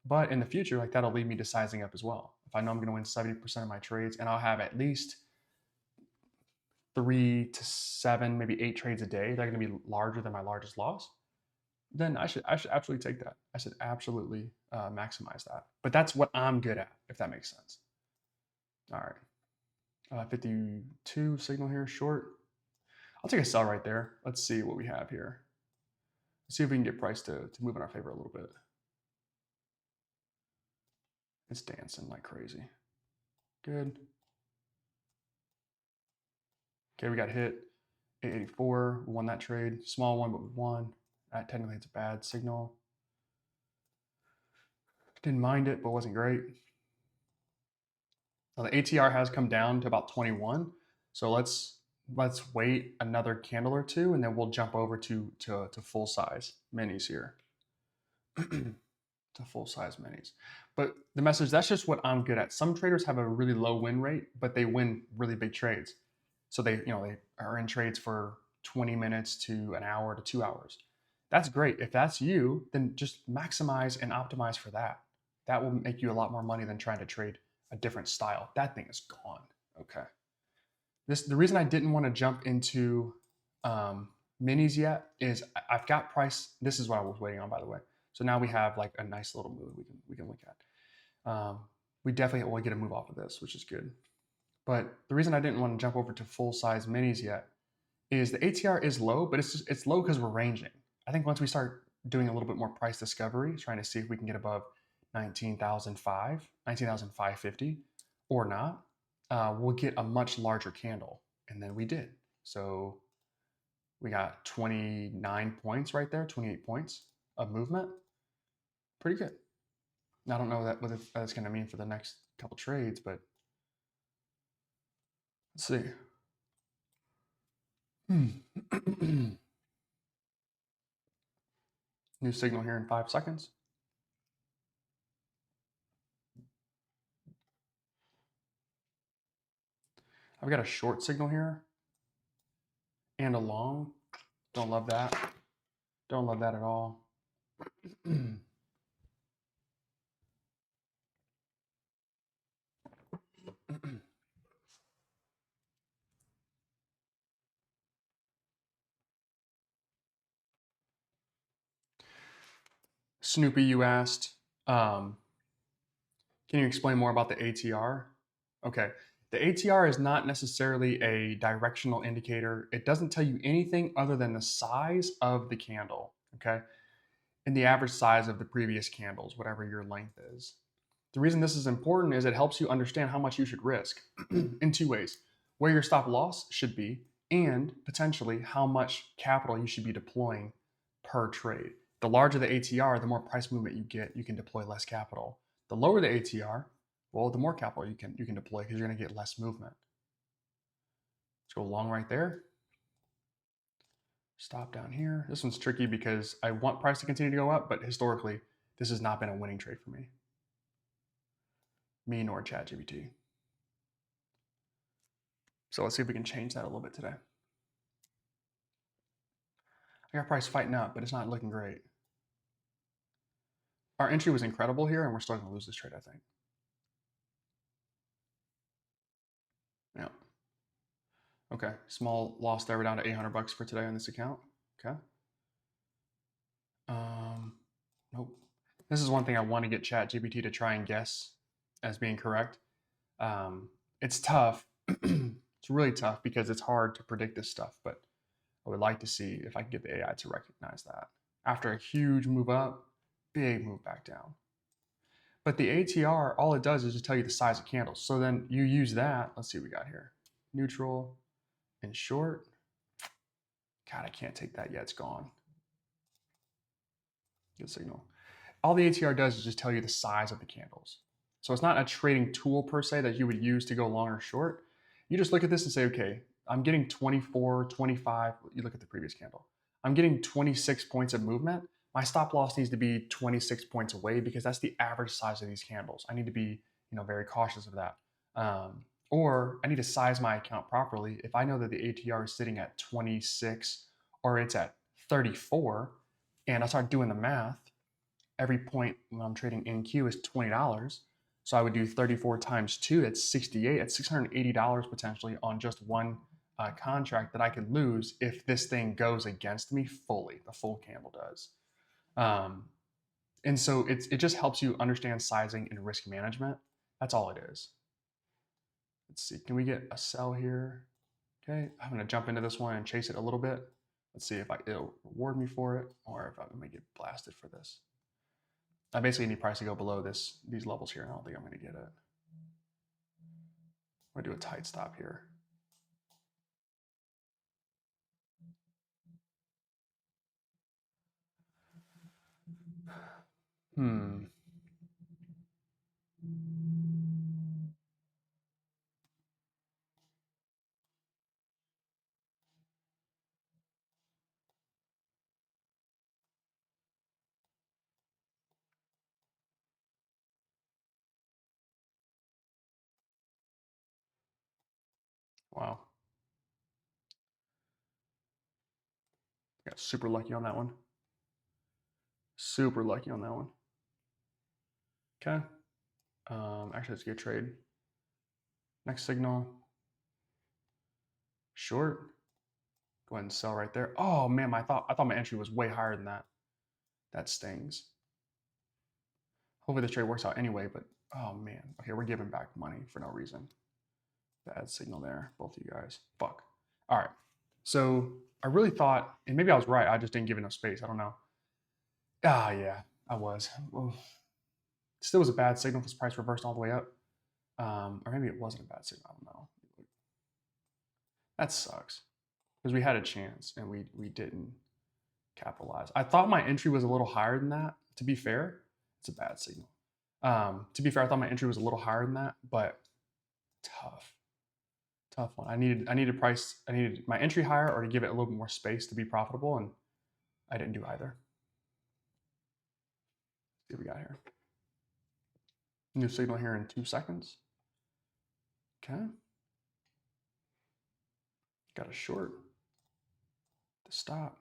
Speaker 1: But in the future, like that'll lead me to sizing up as well. If I know I'm going to win 70% of my trades and I'll have at least 3 to 7, maybe 8 trades a day that are going to be larger than my largest loss, then I should absolutely take that. I should absolutely maximize that. But that's what I'm good at, if that makes sense. All right, 52 signal here, short. I'll take a sell right there. Let's see what we have here. Let's see if we can get price to move in our favor a little bit. It's dancing like crazy. Good. Okay, we got hit. 884. We won that trade. Small one, but we won. Technically, it's a bad signal. Didn't mind it, but wasn't great. Now the ATR has come down to about 21. So let's wait another candle or two, and then we'll jump over to full size minis here. To full size minis. But the message, that's just what I'm good at. Some traders have a really low win rate, but they win really big trades. So they are in trades for 20 minutes to an hour to 2 hours. That's great. If that's you, then just maximize and optimize for that. That will make you a lot more money than trying to trade a different style. That thing is gone. Okay. The reason I didn't want to jump into minis yet is I've got price. This is what I was waiting on, by the way. So now we have like a nice little move we can look at. We definitely will get a move off of this, which is good. But the reason I didn't want to jump over to full size minis yet is the ATR is low, but it's low because we're ranging. I think once we start doing a little bit more price discovery, trying to see if we can get above 19,550 or not, we'll get a much larger candle. And then we did. So we got 29 points right there, 28 points of movement. Pretty good. I don't know what that's going to mean for the next couple trades, but let's see. New signal here in 5 seconds. I've got a short signal here and a long. Don't love that. Don't love that at all. Snoopy, you asked, can you explain more about the ATR? Okay. The ATR is not necessarily a directional indicator. It doesn't tell you anything other than the size of the candle, okay? And the average size of the previous candles, whatever your length is. The reason this is important is it helps you understand how much you should risk in 2 ways. Where your stop loss should be and potentially how much capital you should be deploying per trade. The larger the ATR, the more price movement you get, you can deploy less capital. The lower the ATR, well, the more capital you can deploy because you're going to get less movement. Let's go long right there. Stop down here. This one's tricky because I want price to continue to go up, but historically, this has not been a winning trade for me. Me nor ChatGPT. So let's see if we can change that a little bit today. I got price fighting up, but it's not looking great. Our entry was incredible here, and we're still going to lose this trade, I think. Yeah. Okay, small loss there. We're down to 800 bucks for today on this account. Okay. Nope. This is one thing I want to get ChatGPT to try and guess as being correct. It's tough. It's really tough because it's hard to predict this stuff, but I would like to see if I can get the AI to recognize that. After a huge move up, big move back down. But the ATR, all it does is just tell you the size of candles. So then you use that. Let's see what we got here. Neutral and short. God, I can't take that yet. It's gone. Good signal. All the ATR does is just tell you the size of the candles. So it's not a trading tool per se that you would use to go long or short. You just look at this and say, okay, I'm getting 24, 25. You look at the previous candle. I'm getting 26 points of movement. My stop loss needs to be 26 points away because that's the average size of these candles. I need to be, very cautious of that. Or I need to size my account properly. If I know that the ATR is sitting at 26 or it's at 34, and I start doing the math, every point when I'm trading NQ is $20. So I would do 34 times 2, that's 68. That's $680 potentially on just one contract that I could lose if this thing goes against me fully. The full candle does. And so it just helps you understand sizing and risk management. That's all it is. Let's see, can we get a sell here? Okay, I'm gonna jump into this one and chase it a little bit. Let's see if it'll reward me for it or if I'm gonna get blasted for this. I basically need price to go below these levels here, and I don't think I'm gonna get it. I'm gonna do a tight stop here. Wow. Got super lucky on that one. Super lucky on that one. Okay. Actually, let's get a trade. Next signal. Short. Go ahead and sell right there. Oh man, I thought my entry was way higher than that. That stings. Hopefully this trade works out anyway, but oh man. Okay, we're giving back money for no reason. Bad signal there, both of you guys. Fuck. All right. So I really thought, and maybe I was right, I just didn't give enough space. I don't know. Ah, yeah, I was. Well, still was a bad signal because price reversed all the way up. Or maybe it wasn't a bad signal. I don't know. That sucks because we had a chance and we didn't capitalize. I thought my entry was a little higher than that. To be fair, it's a bad signal. To be fair, I thought my entry was a little higher than that, but tough one. I needed my entry higher or to give it a little bit more space to be profitable, and I didn't do either. See what we got here. New signal here in 2 seconds. Okay. Got a short to stop.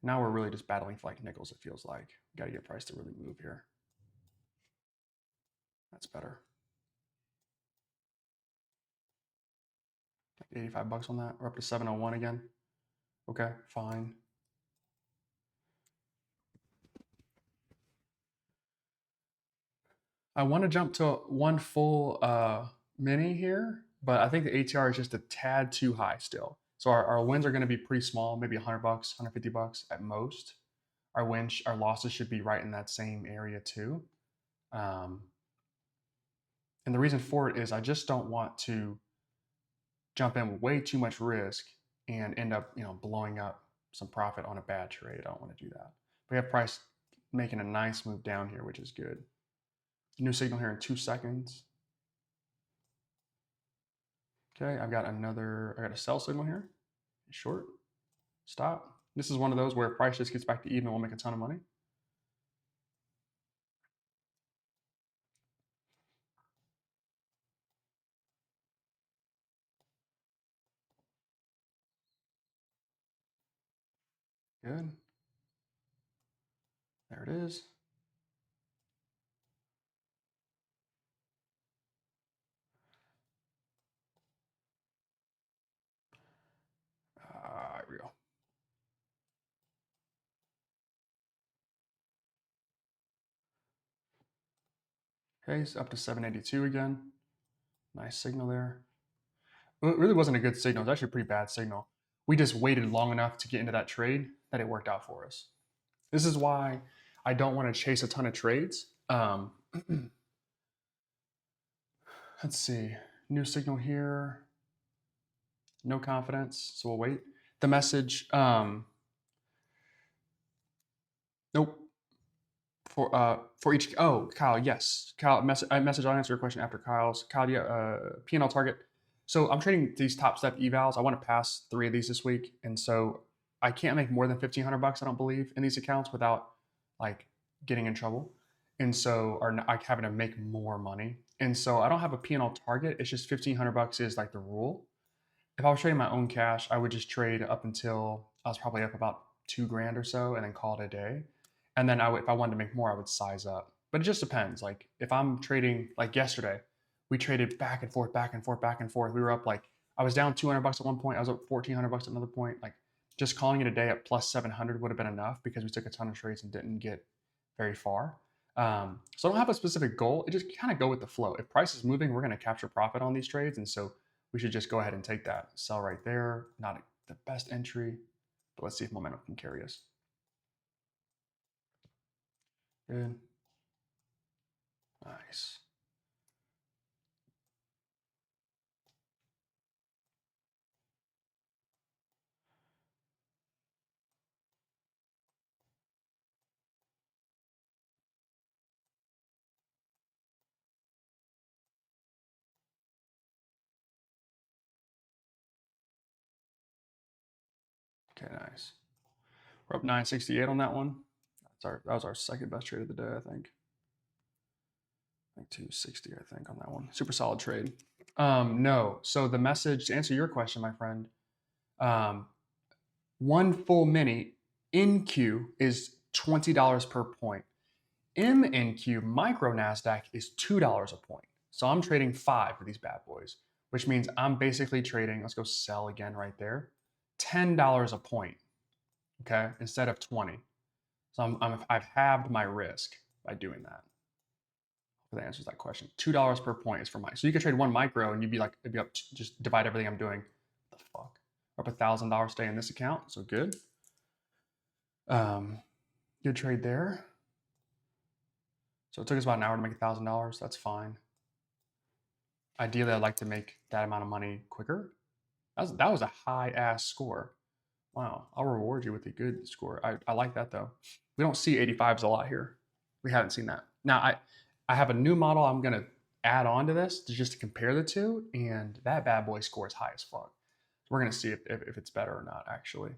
Speaker 1: Now we're really just battling for like nickels, it feels like. Got to get price to really move here. That's better. Like 85 bucks on that. We're up to 701 again. Okay, fine. I want to jump to one full mini here, but I think the ATR is just a tad too high still. So our wins are going to be pretty small, maybe 100 bucks, 150 bucks at most. Our losses should be right in that same area too. And the reason for it is I just don't want to jump in with way too much risk and end up, blowing up some profit on a bad trade. I don't want to do that. We have price making a nice move down here, which is good. New signal here in 2 seconds. Okay, I got a sell signal here. Short, stop. This is one of those where price just gets back to even, we'll make a ton of money. Good. There it is. Here we go. Okay, it's up to 782 again. Nice signal there. Well, it really wasn't a good signal. It was actually a pretty bad signal. We just waited long enough to get into that trade that it worked out for us. This is why I don't want to chase a ton of trades. Let's see. New signal here. No confidence, so we'll wait. The message, nope. For each, oh, Kyle, yes. Kyle, I message, I'll answer your question after Kyle's. Kyle, do you P&L target? So I'm trading these Topstep evals. I want to pass 3 of these this week. And so I can't make more than 1,500 bucks, I don't believe, in these accounts without like getting in trouble. And so, or like having to make more money. And so I don't have a P&L target. It's just 1,500 bucks is like the rule. If I was trading my own cash, I would just trade up until I was probably up about 2 grand or so and then call it a day. And then if I wanted to make more, I would size up. But it just depends. Like if I'm trading, like yesterday, we traded back and forth, back and forth, back and forth. We were up like, I was down 200 bucks at one point. I was up 1,400 bucks at another point. Like just calling it a day at plus 700 would have been enough because we took a ton of trades and didn't get very far. So I don't have a specific goal. It just kind of go with the flow. If price is moving, we're going to capture profit on these trades. And so we should just go ahead and take that. Sell right there. Not the best entry, but let's see if momentum can carry us. Good. Nice. Okay, nice. We're up 968 on that one. That was our second best trade of the day, I think. 260, I think, on that one. Super solid trade. No. So the message to answer your question, my friend, one full mini NQ is $20 per point. MNQ micro NASDAQ is $2 a point. So I'm trading 5 for these bad boys, which means I'm basically trading, let's go sell again right there, $10 a point, okay, instead of 20. So I've halved my risk by doing that. That answers that question. $2 per point is for mine. So you could trade 1 micro and you'd be like, it'd be up, just divide everything I'm doing. What the fuck? Up $1,000 stay in this account, so good. Good trade there. So it took us about an hour to make $1,000. That's fine. Ideally, I'd like to make that amount of money quicker. That was a high ass score. Wow, I'll reward you with a good score. I like that though. We don't see 85s a lot here. We haven't seen that. Now I have a new model I'm gonna add on to this just to compare the two, and that bad boy scores high as fuck. We're gonna see if it's better or not actually.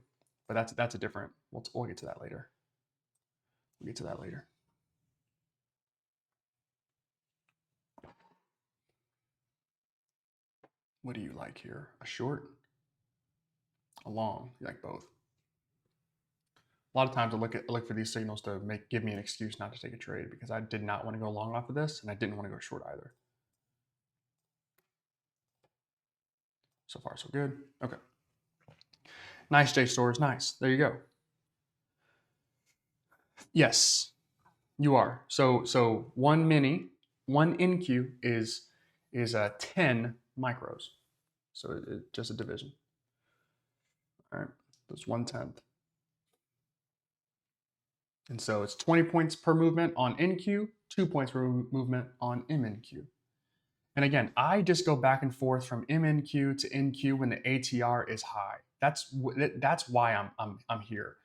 Speaker 1: But that's a different. We'll get to that later. We'll get to that later. What do you like here? A short? A long? You like both? A lot of times I look for these signals to give me an excuse not to take a trade because I did not want to go long off of this and I didn't want to go short either. So far, so good. Okay. Nice, JSTORs. Nice. There you go. Yes, you are. So one NQ is 10 micros. So just a division. All right. That's 1/10. And so it's 20 points per movement on NQ, 2 points per movement on MNQ. And again, I just go back and forth from MNQ to NQ when the ATR is high. That's why I'm here.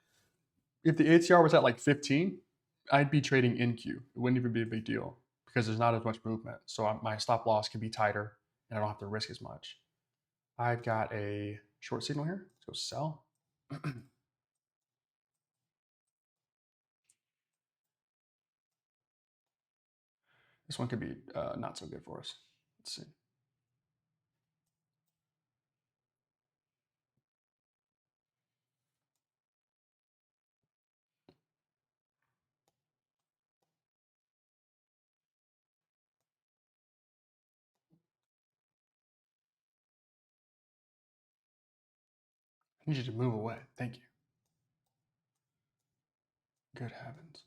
Speaker 1: If the ATR was at like 15, I'd be trading in queue. It wouldn't even be a big deal because there's not as much movement. So my stop loss can be tighter and I don't have to risk as much. I've got a short signal here. Let's go sell. This one could be not so good for us. Let's see. I need you to move away. Thank you. Good heavens.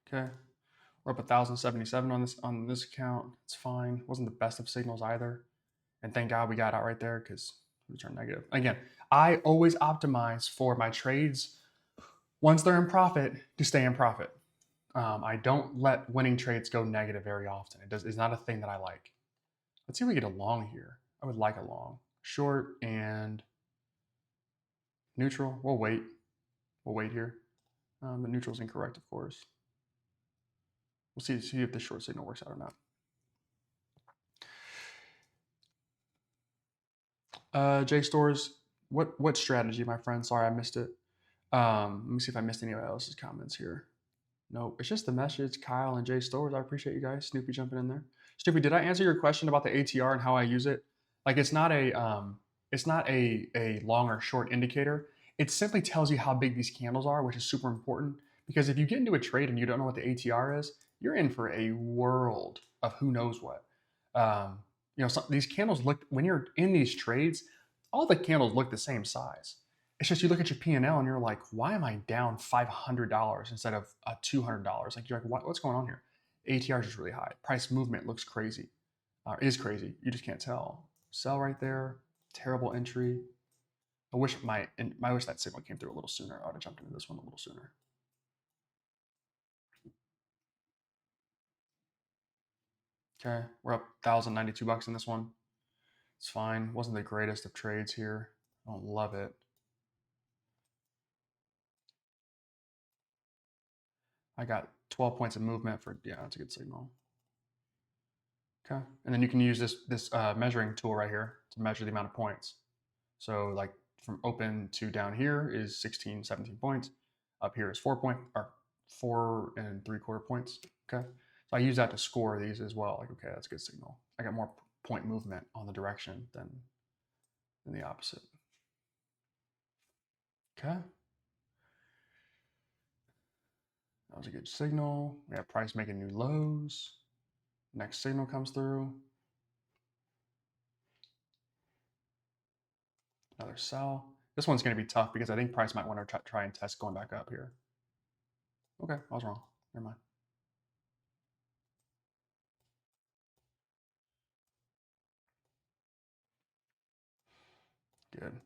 Speaker 1: Okay. We're up 1,077 on this account. It's fine. Wasn't the best of signals either. And thank God we got out right there because we turned negative. Again, I always optimize for my trades once they're in profit to stay in profit. I don't let winning trades go negative very often. It's not a thing that I like. Let's see if we get a long here. I would like a long. Short and neutral. We'll wait. We'll wait here. The neutral is incorrect, of course. We'll see if the short signal works out or not. JStores, what strategy, my friend? Sorry, I missed it. Let me see if I missed anybody else's comments here. Nope, it's just the message, Kyle and JStores. I appreciate you guys. Snoopy jumping in there. Snoopy, did I answer your question about the ATR and how I use it? Like, it's not a long or short indicator. It simply tells you how big these candles are, which is super important because if you get into a trade and you don't know what the ATR is, you're in for a world of who knows what. Um, these candles look when you're in these trades, all the candles look the same size. It's just you look at your P&L and you're like, why am I down $500 instead of $200? Like you're like, what's going on here? ATR is just really high. Price movement looks crazy. Is crazy. You just can't tell. Sell right there. Terrible entry. I wish I wish that signal came through a little sooner. I would have jumped into this one a little sooner. Okay, we're up $1,092 in this one. It's fine. Wasn't the greatest of trades here. I don't love it. I got 12 points of movement for, yeah, that's a good signal. Okay, and then you can use this measuring tool right here to measure the amount of points. So like from open to down here is 16, 17 points. Up here is 4.3 points. Okay, so I use that to score these as well. Like, okay, that's a good signal. I got more point movement on the direction than the opposite. Okay, that was a good signal. We have price making new lows. Next signal comes through. Another sell. This one's going to be tough because I think price might want to try and test going back up here. Okay, I was wrong. Never mind. Good.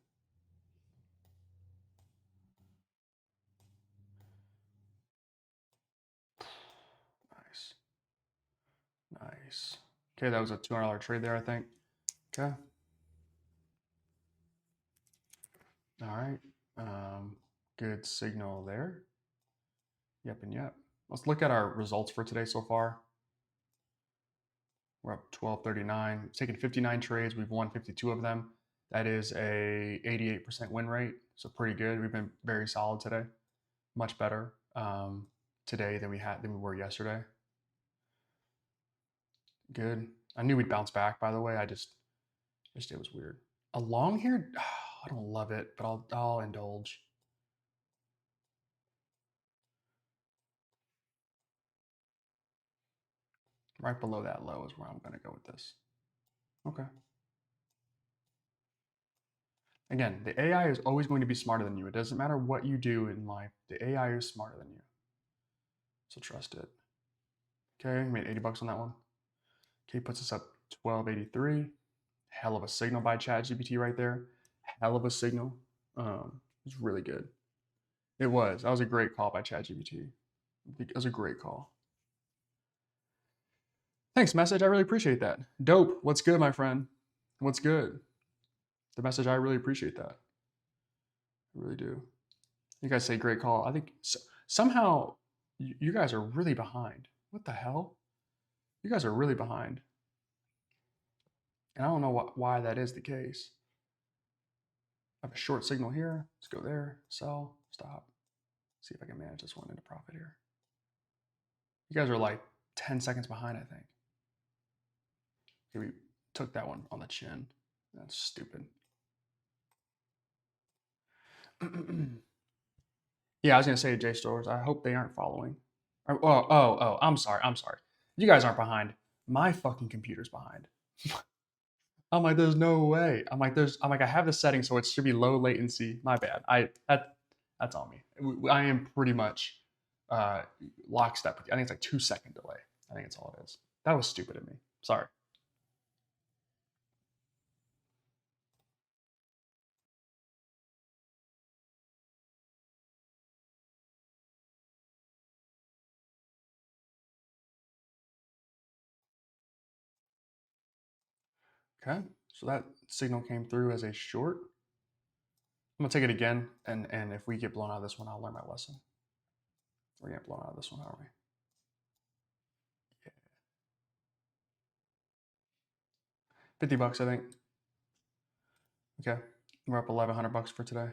Speaker 1: Nice. Nice. Okay, that was a $200 trade there, I think. Okay. All right. Good signal there. Yep and yep. Let's look at our results for today so far. We're up 1239. We've taken 59 trades. We've won 52 of them. That is a 88% win rate. So pretty good. We've been very solid today. Much better today than we were yesterday. Good. I knew we'd bounce back, by the way. It was weird. A long here, I don't love it, but I'll indulge. Right below that low is where I'm going to go with this. Okay. Again, the AI is always going to be smarter than you. It doesn't matter what you do in life. The AI is smarter than you. So trust it. Okay, made 80 bucks on that one. Okay, puts us up 1283. Hell of a signal by ChatGPT right there. Hell of a signal. It was really good. It was. That was a great call by ChatGPT. It was a great call. Thanks, message. I really appreciate that. Dope. What's good, my friend? What's good? the message. I really appreciate that. I really do. You guys say great call. I think somehow you guys are really behind. What the hell? You guys are really behind. And I don't know why that is the case. I have a short signal here. Let's go there. Sell. Stop. See if I can manage this one into profit here. You guys are like 10 seconds behind, I think. Okay, we took that one on the chin. That's stupid. Yeah, I was gonna say J Stores. I hope they aren't following. Oh, I'm sorry. I'm sorry. You guys aren't behind. My fucking computer's behind. I'm like, there's no way. I'm like, I have the setting so it should be low latency. My bad. That's on me. I am pretty much lockstep with you. I think it's like 2 second delay. I think it's all it is. That was stupid of me. Sorry. Okay. So that signal came through as a short. I'm gonna take it again, and if we get blown out of this one, I'll learn my lesson. We're getting blown out of this one, aren't we? Yeah. 50 bucks, I think. Okay. We're up 1,100 bucks for today.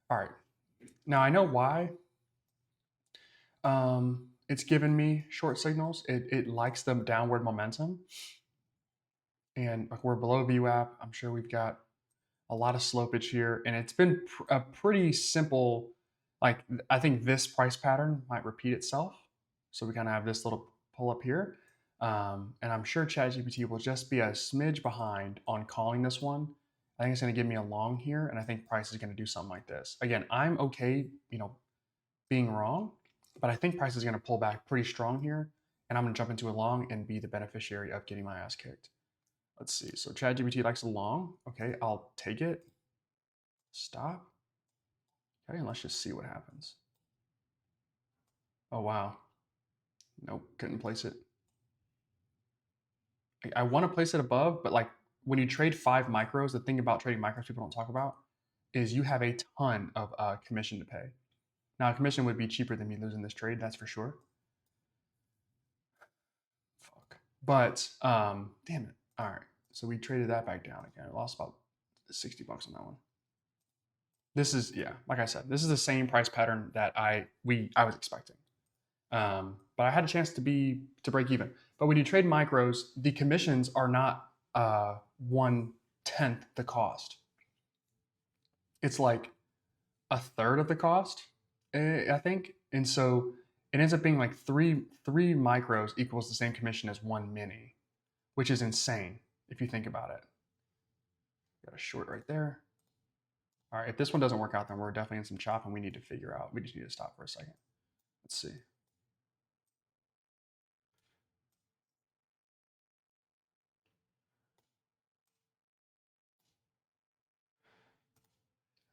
Speaker 1: All right. Now I know why. It's given me short signals. It likes the downward momentum, and like we're below VWAP. I'm sure we've got a lot of slopage here, and it's been a pretty simple. Like I think this price pattern might repeat itself. So we kind of have this little pull up here, and I'm sure ChatGPT will just be a smidge behind on calling this one. I think it's going to give me a long here, and I think price is going to do something like this. Again, I'm okay, being wrong, but I think price is going to pull back pretty strong here, and I'm going to jump into a long and be the beneficiary of getting my ass kicked. Let's see. So ChatGPT likes a long. Okay, I'll take it. Stop. Okay, and let's just see what happens. Oh, wow. Nope, couldn't place it. I want to place it above, but like when you trade 5 micros, the thing about trading micros people don't talk about is you have a ton of commission to pay. Now, a commission would be cheaper than me losing this trade, that's for sure. Fuck. But damn it. All right. So we traded that back down again. I lost about 60 bucks on that one. This is, yeah, like I said, this is the same price pattern that I was expecting. But I had a chance to break even. But when you trade micros, the commissions are not 1/10 the cost. It's like a third of the cost, I think. And so it ends up being like three micros equals the same commission as one mini, which is insane if you think about it. Got a short right there. All right, if this one doesn't work out, then we're definitely in some chop and we need to figure out. We just need to stop for a second. Let's see.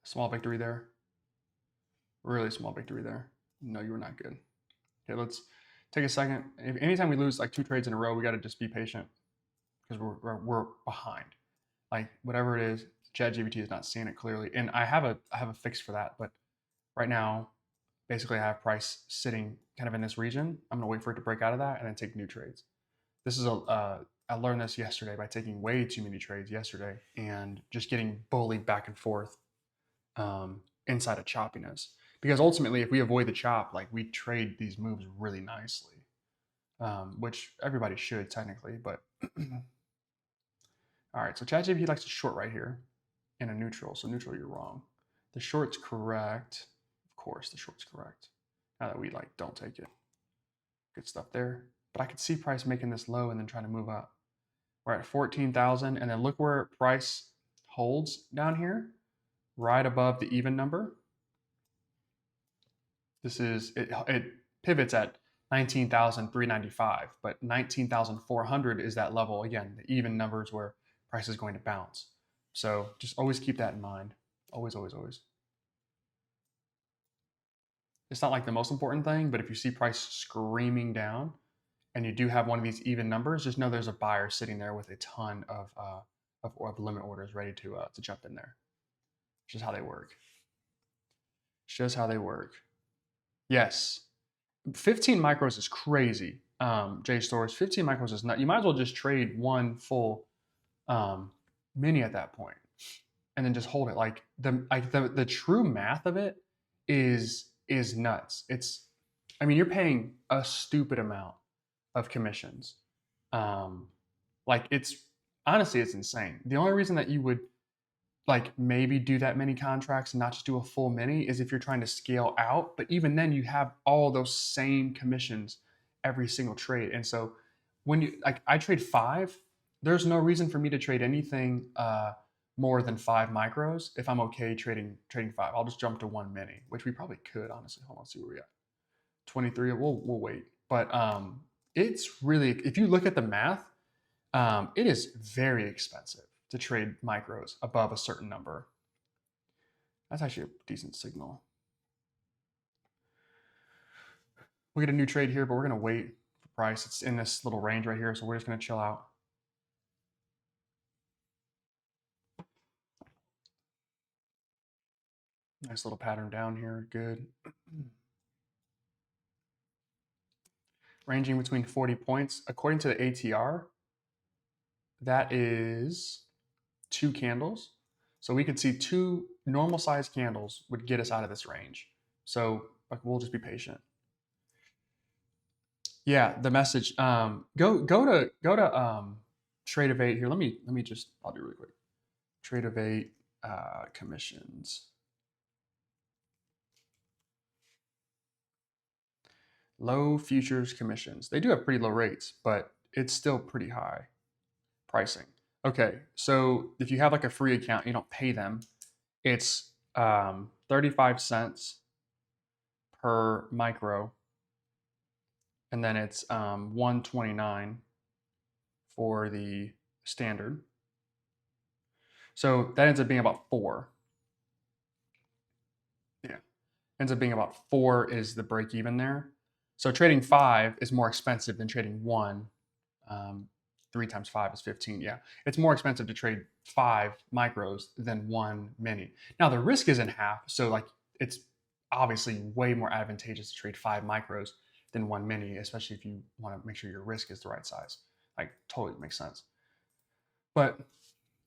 Speaker 1: Small victory there. Really small victory there. No, you were not good. Okay, let's take a second. Anytime we lose like 2 trades in a row, we got to just be patient because we're behind. Like whatever it is, ChatGPT is not seeing it clearly, and I have a fix for that. But right now, basically, I have price sitting kind of in this region. I'm gonna wait for it to break out of that and then take new trades. This is I learned this yesterday by taking way too many trades yesterday and just getting bullied back and forth inside of choppiness. Because ultimately, if we avoid the chop, like we trade these moves really nicely, which everybody should technically. But all right, so ChatGPT likes to short right here in a neutral. So neutral, you're wrong. The short's correct. Of course, the short's correct. Now that we like don't take it, good stuff there. But I could see price making this low and then trying to move up. We're at 14,000, and then look where price holds down here, right above the even number. This is it pivots at 19,395, but 19,400 is that level again, the even numbers where price is going to bounce. So just always keep that in mind. Always, always, always. It's not like the most important thing, but if you see price screaming down and you do have one of these even numbers, just know there's a buyer sitting there with a ton of of limit orders ready to jump in there. It's just how they work. It's just how they work. Yes, 15 micros is crazy. JSTORs, 15 micros is not. You might as well just trade one full um, mini at that point, and then just hold it. The true math of it is nuts. I mean, you're paying a stupid amount of commissions. Um, like it's honestly, it's insane. The only reason that you would like maybe do that many contracts and not just do a full mini is if you're trying to scale out. But even then, you have all those same commissions every single trade. And so when you like, I trade five. There's no reason for me to trade anything more than 5 micros if I'm okay trading five. I'll just jump to one mini, which we probably could honestly. Hold on, see where we at. 23. We'll wait. But it's really if you look at the math, it is very expensive to trade micros above a certain number. That's actually a decent signal. We get a new trade here, but we're going to wait for price. It's in this little range right here, so we're just going to chill out. Nice little pattern down here. Good. Ranging between 40 points. According to the ATR, that is 2 candles. So we could see 2 normal sized candles would get us out of this range. So like, we'll just be patient. Yeah, the message. Go to Trade of 8 here. Let me just. I'll do really quick. Trade of 8 commissions. Low futures commissions. They do have pretty low rates, but it's still pretty high pricing. Okay, so if you have like a free account, you don't pay them. It's 35 cents per micro, and then it's 129 for the standard. So that ends up being about 4. Yeah, ends up being about 4 is the break even there. So trading 5 is more expensive than trading 1. 3 times 5 is 15. Yeah, it's more expensive to trade 5 micros than 1 mini. Now the risk is in half, so like it's obviously way more advantageous to trade 5 micros than 1 mini, especially if you want to make sure your risk is the right size. Like totally makes sense. But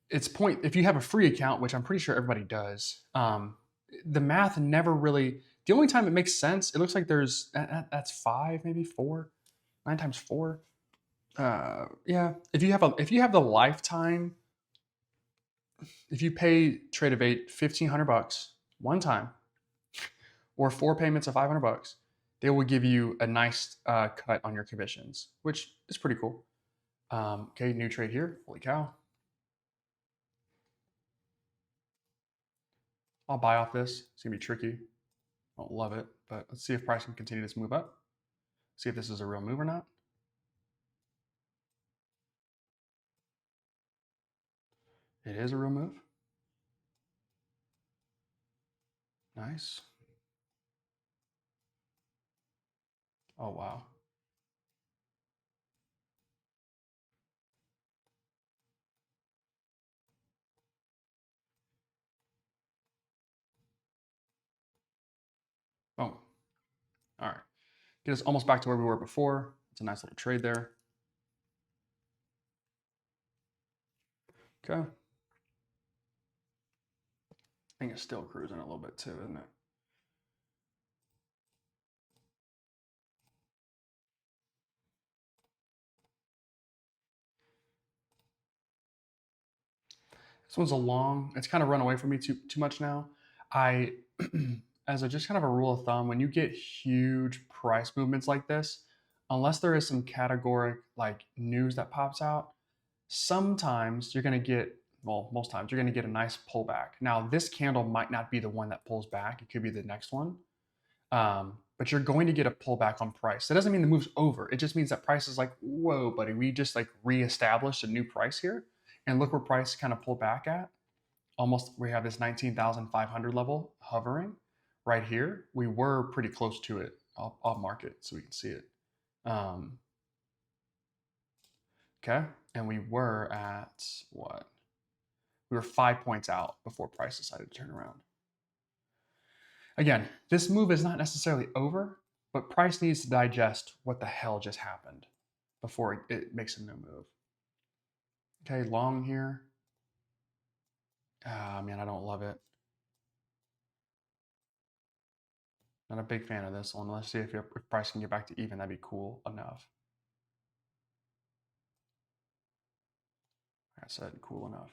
Speaker 1: it's point if you have a free account, which I'm pretty sure everybody does. The math never really. The only time it makes sense, it looks like there's that's 5, maybe 4, 9 times 4. Yeah, if you have the lifetime, if you pay Trade of 8 $1,500 one time, or 4 payments of $500, they will give you a nice cut on your commissions, which is pretty cool. Okay, new trade here. Holy cow! I'll buy off this. It's gonna be tricky. I don't love it, but let's see if price can continue this move up. See if this is a real move or not. It is a real move. Nice. Oh, wow. Oh, all right. Get us almost back to where we were before. It's a nice little trade there. Okay. I think it's still cruising a little bit too, isn't it? This one's a long. It's kind of run away from me too much now. I, as a just kind of a rule of thumb, when you get huge price movements like this, unless there is some categoric like news that pops out, sometimes you're going to get, well, most times you're going to get a nice pullback. Now, this candle might not be the one that pulls back. It could be the next one. But you're going to get a pullback on price. That doesn't mean the move's over. It just means that price is like, whoa, buddy, we just like reestablished a new price here. And look where price kind of pulled back at. Almost, we have this 19,500 level hovering right here. We were pretty close to it. I'll mark it so we can see it. Okay, and we were at what? We were 5 points out before price decided to turn around. Again, this move is not necessarily over, but price needs to digest what the hell just happened before it makes a new move. Okay, long here. Ah, man, I don't love it. Not a big fan of this one. Let's see if price can get back to even. That'd be cool enough. Like I said, cool enough.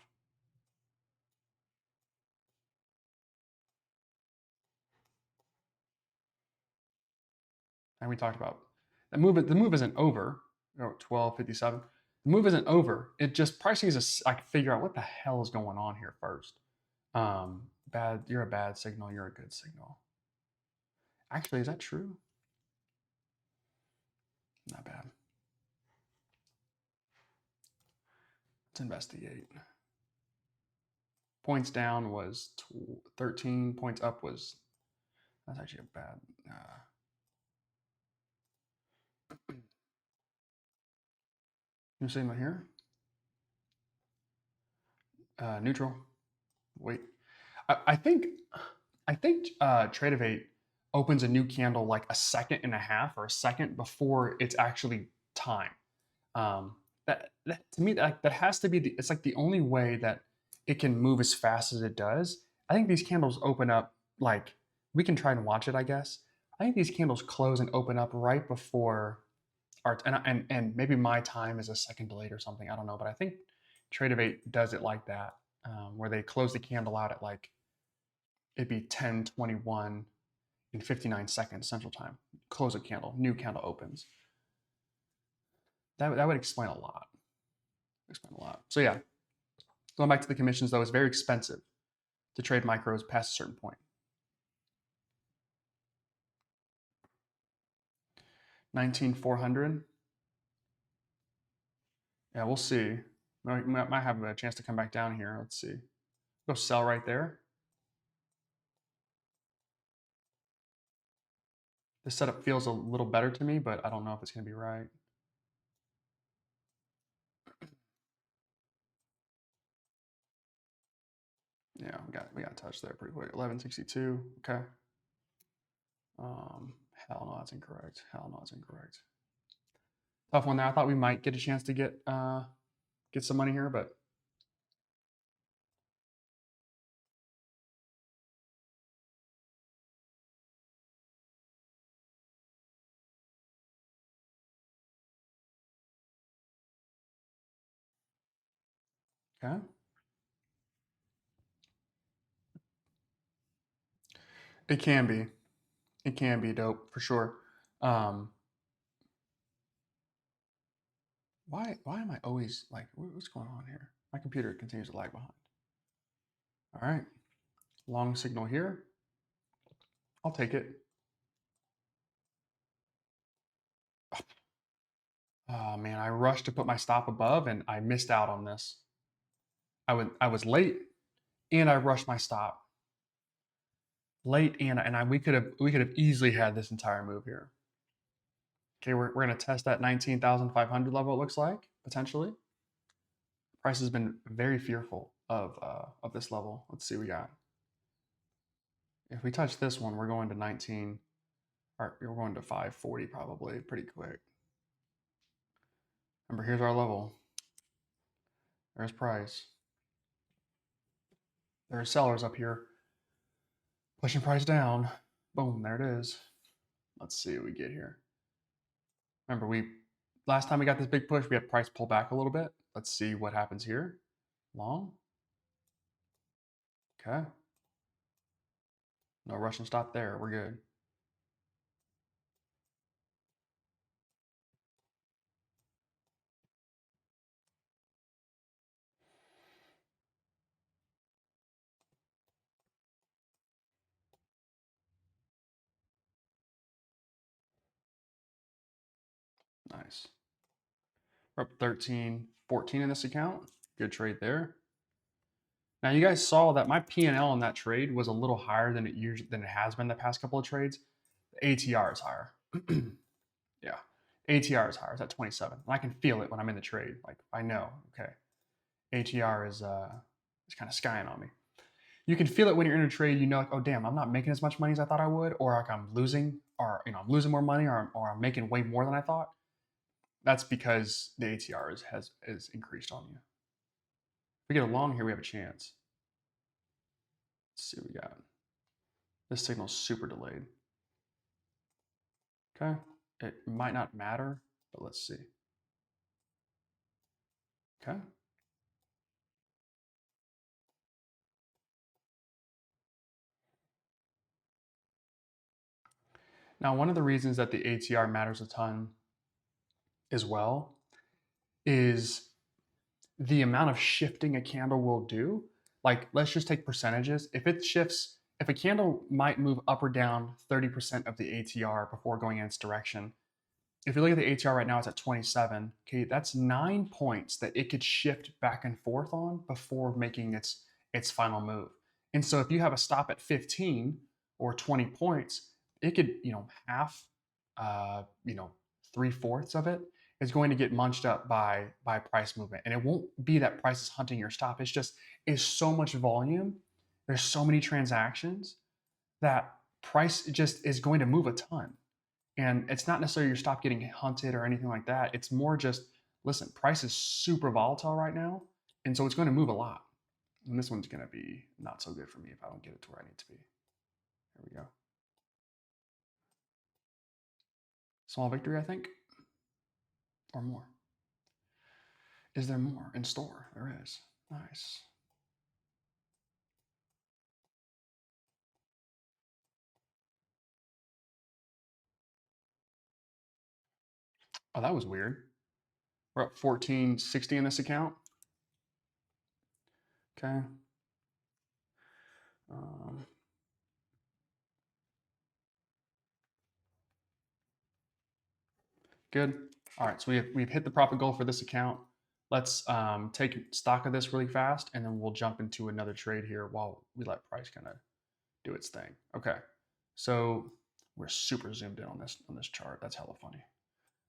Speaker 1: And we talked about the move isn't over. 1257. The move isn't over. It just pricing is I can figure out what the hell is going on here first. Bad. You're a bad signal. You're a good signal. Actually, is that true? Not bad. Let's investigate. Points down was 13. Points up was, that's actually a bad. New signal here. Neutral. Wait. I think Trade opens a new candle like a second and a half or a second before it's actually time. That to me that has to be it's like the only way that it can move as fast as it does. I think these candles open up like we can try and watch it. I guess I think these candles close and open up right before our and maybe my time is a second delayed or something. I don't know, but I think Trade does it like that, where they close the candle out at like it'd be 10:21 in 59 seconds Central Time. Close a candle, new candle opens. That would explain a lot. Explain a lot. So yeah, going back to the commissions though, it's very expensive to trade micros past a certain point. 19,400. Yeah, we'll see. Might have a chance to come back down here. Let's see. Go sell right there. This setup feels a little better to me, but I don't know if it's going to be right. Yeah, we got touched there pretty quick. 1162. Okay. Hell no, that's incorrect. Hell no, that's incorrect. Tough one there. I thought we might get a chance to get some money here, but okay. It can be. It can be dope for sure. Why am I always like what's going on here? My computer continues to lag behind. All right. Long signal here. I'll take it. Oh man, I rushed to put my stop above and I missed out on this. I was late and I rushed my stop. Late and we could have easily had this entire move here. Okay, we're gonna test that 19,500 level. It looks like potentially. Price has been very fearful of this level. Let's see what we got. If we touch this one, we're going to 19, or we're going to 540 probably pretty quick. Remember, here's our level. There's price. There are sellers up here pushing price down. Boom, there it is. Let's see what we get here. Remember, last time we got this big push, we had price pull back a little bit. Let's see what happens here. Long. Okay. No rush and stop there. We're good. Nice. We're up 13, 14 in this account. Good trade there. Now you guys saw that my P&L on that trade was a little higher than it has been the past couple of trades. The ATR is higher. Yeah, ATR is higher. It's at 27. And I can feel it when I'm in the trade. Like I know, okay, ATR is It's kind of skying on me. You can feel it when you're in a trade. You know, like, oh damn, I'm not making as much money as I thought I would, or like I'm losing, or I'm losing more money, or I'm making way more than I thought. That's because the ATR is increased on you. If we get a long here, we have a chance. Let's see what we got. This signal's super delayed. Okay, it might not matter, but let's see. Okay. Now, one of the reasons that the ATR matters a ton as well is the amount of shifting a candle will do. Like, let's just take percentages. If it shifts, if a candle might move up or down 30% of the ATR before going in its direction, if you look at the ATR right now, it's at 27. Okay, that's 9 points that it could shift back and forth on before making its final move. And so if you have a stop at 15 or 20 points, it could, half, 3/4 of it is going to get munched up by price movement. And it won't be that price is hunting your stop. It's just is so much volume. There's so many transactions that price just is going to move a ton. And it's not necessarily your stop getting hunted or anything like that. It's more just, listen, price is super volatile right now. And so it's going to move a lot. And this one's going to be not so good for me if I don't get it to where I need to be. There we go. Small victory, I think, or more. Is there more in store? There is. Nice. Oh, that was weird. We're up 1460 in this account. Okay. Um, Good. All right, so we've hit the profit goal for this account. Let's take stock of this really fast, and then we'll jump into another trade here while we let price kind of do its thing. Okay, so we're super zoomed in on this chart. That's hella funny.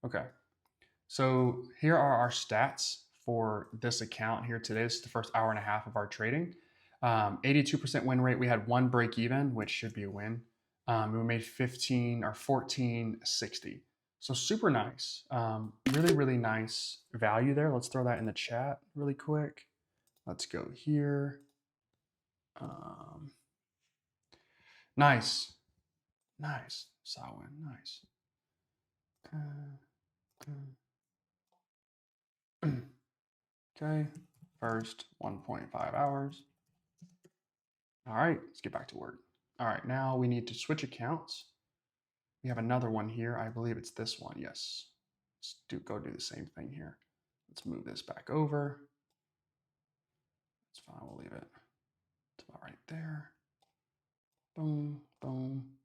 Speaker 1: Okay, so here are our stats for this account here today. This is the first hour and a half of our trading. 82% win rate. We had one break even, which should be a win. We made 15 or 1460. So super nice. Really, really nice value there. Let's throw that in the chat really quick. Let's go here. Nice. Nice. Sawin. Nice. Okay. First 1.5 hours. All right. Let's get back to work. All right. Now we need to switch accounts. We have another one here. I believe it's this one. Yes. Let's go do the same thing here. Let's move this back over. It's fine. We'll leave it. It's about right there. Boom, boom.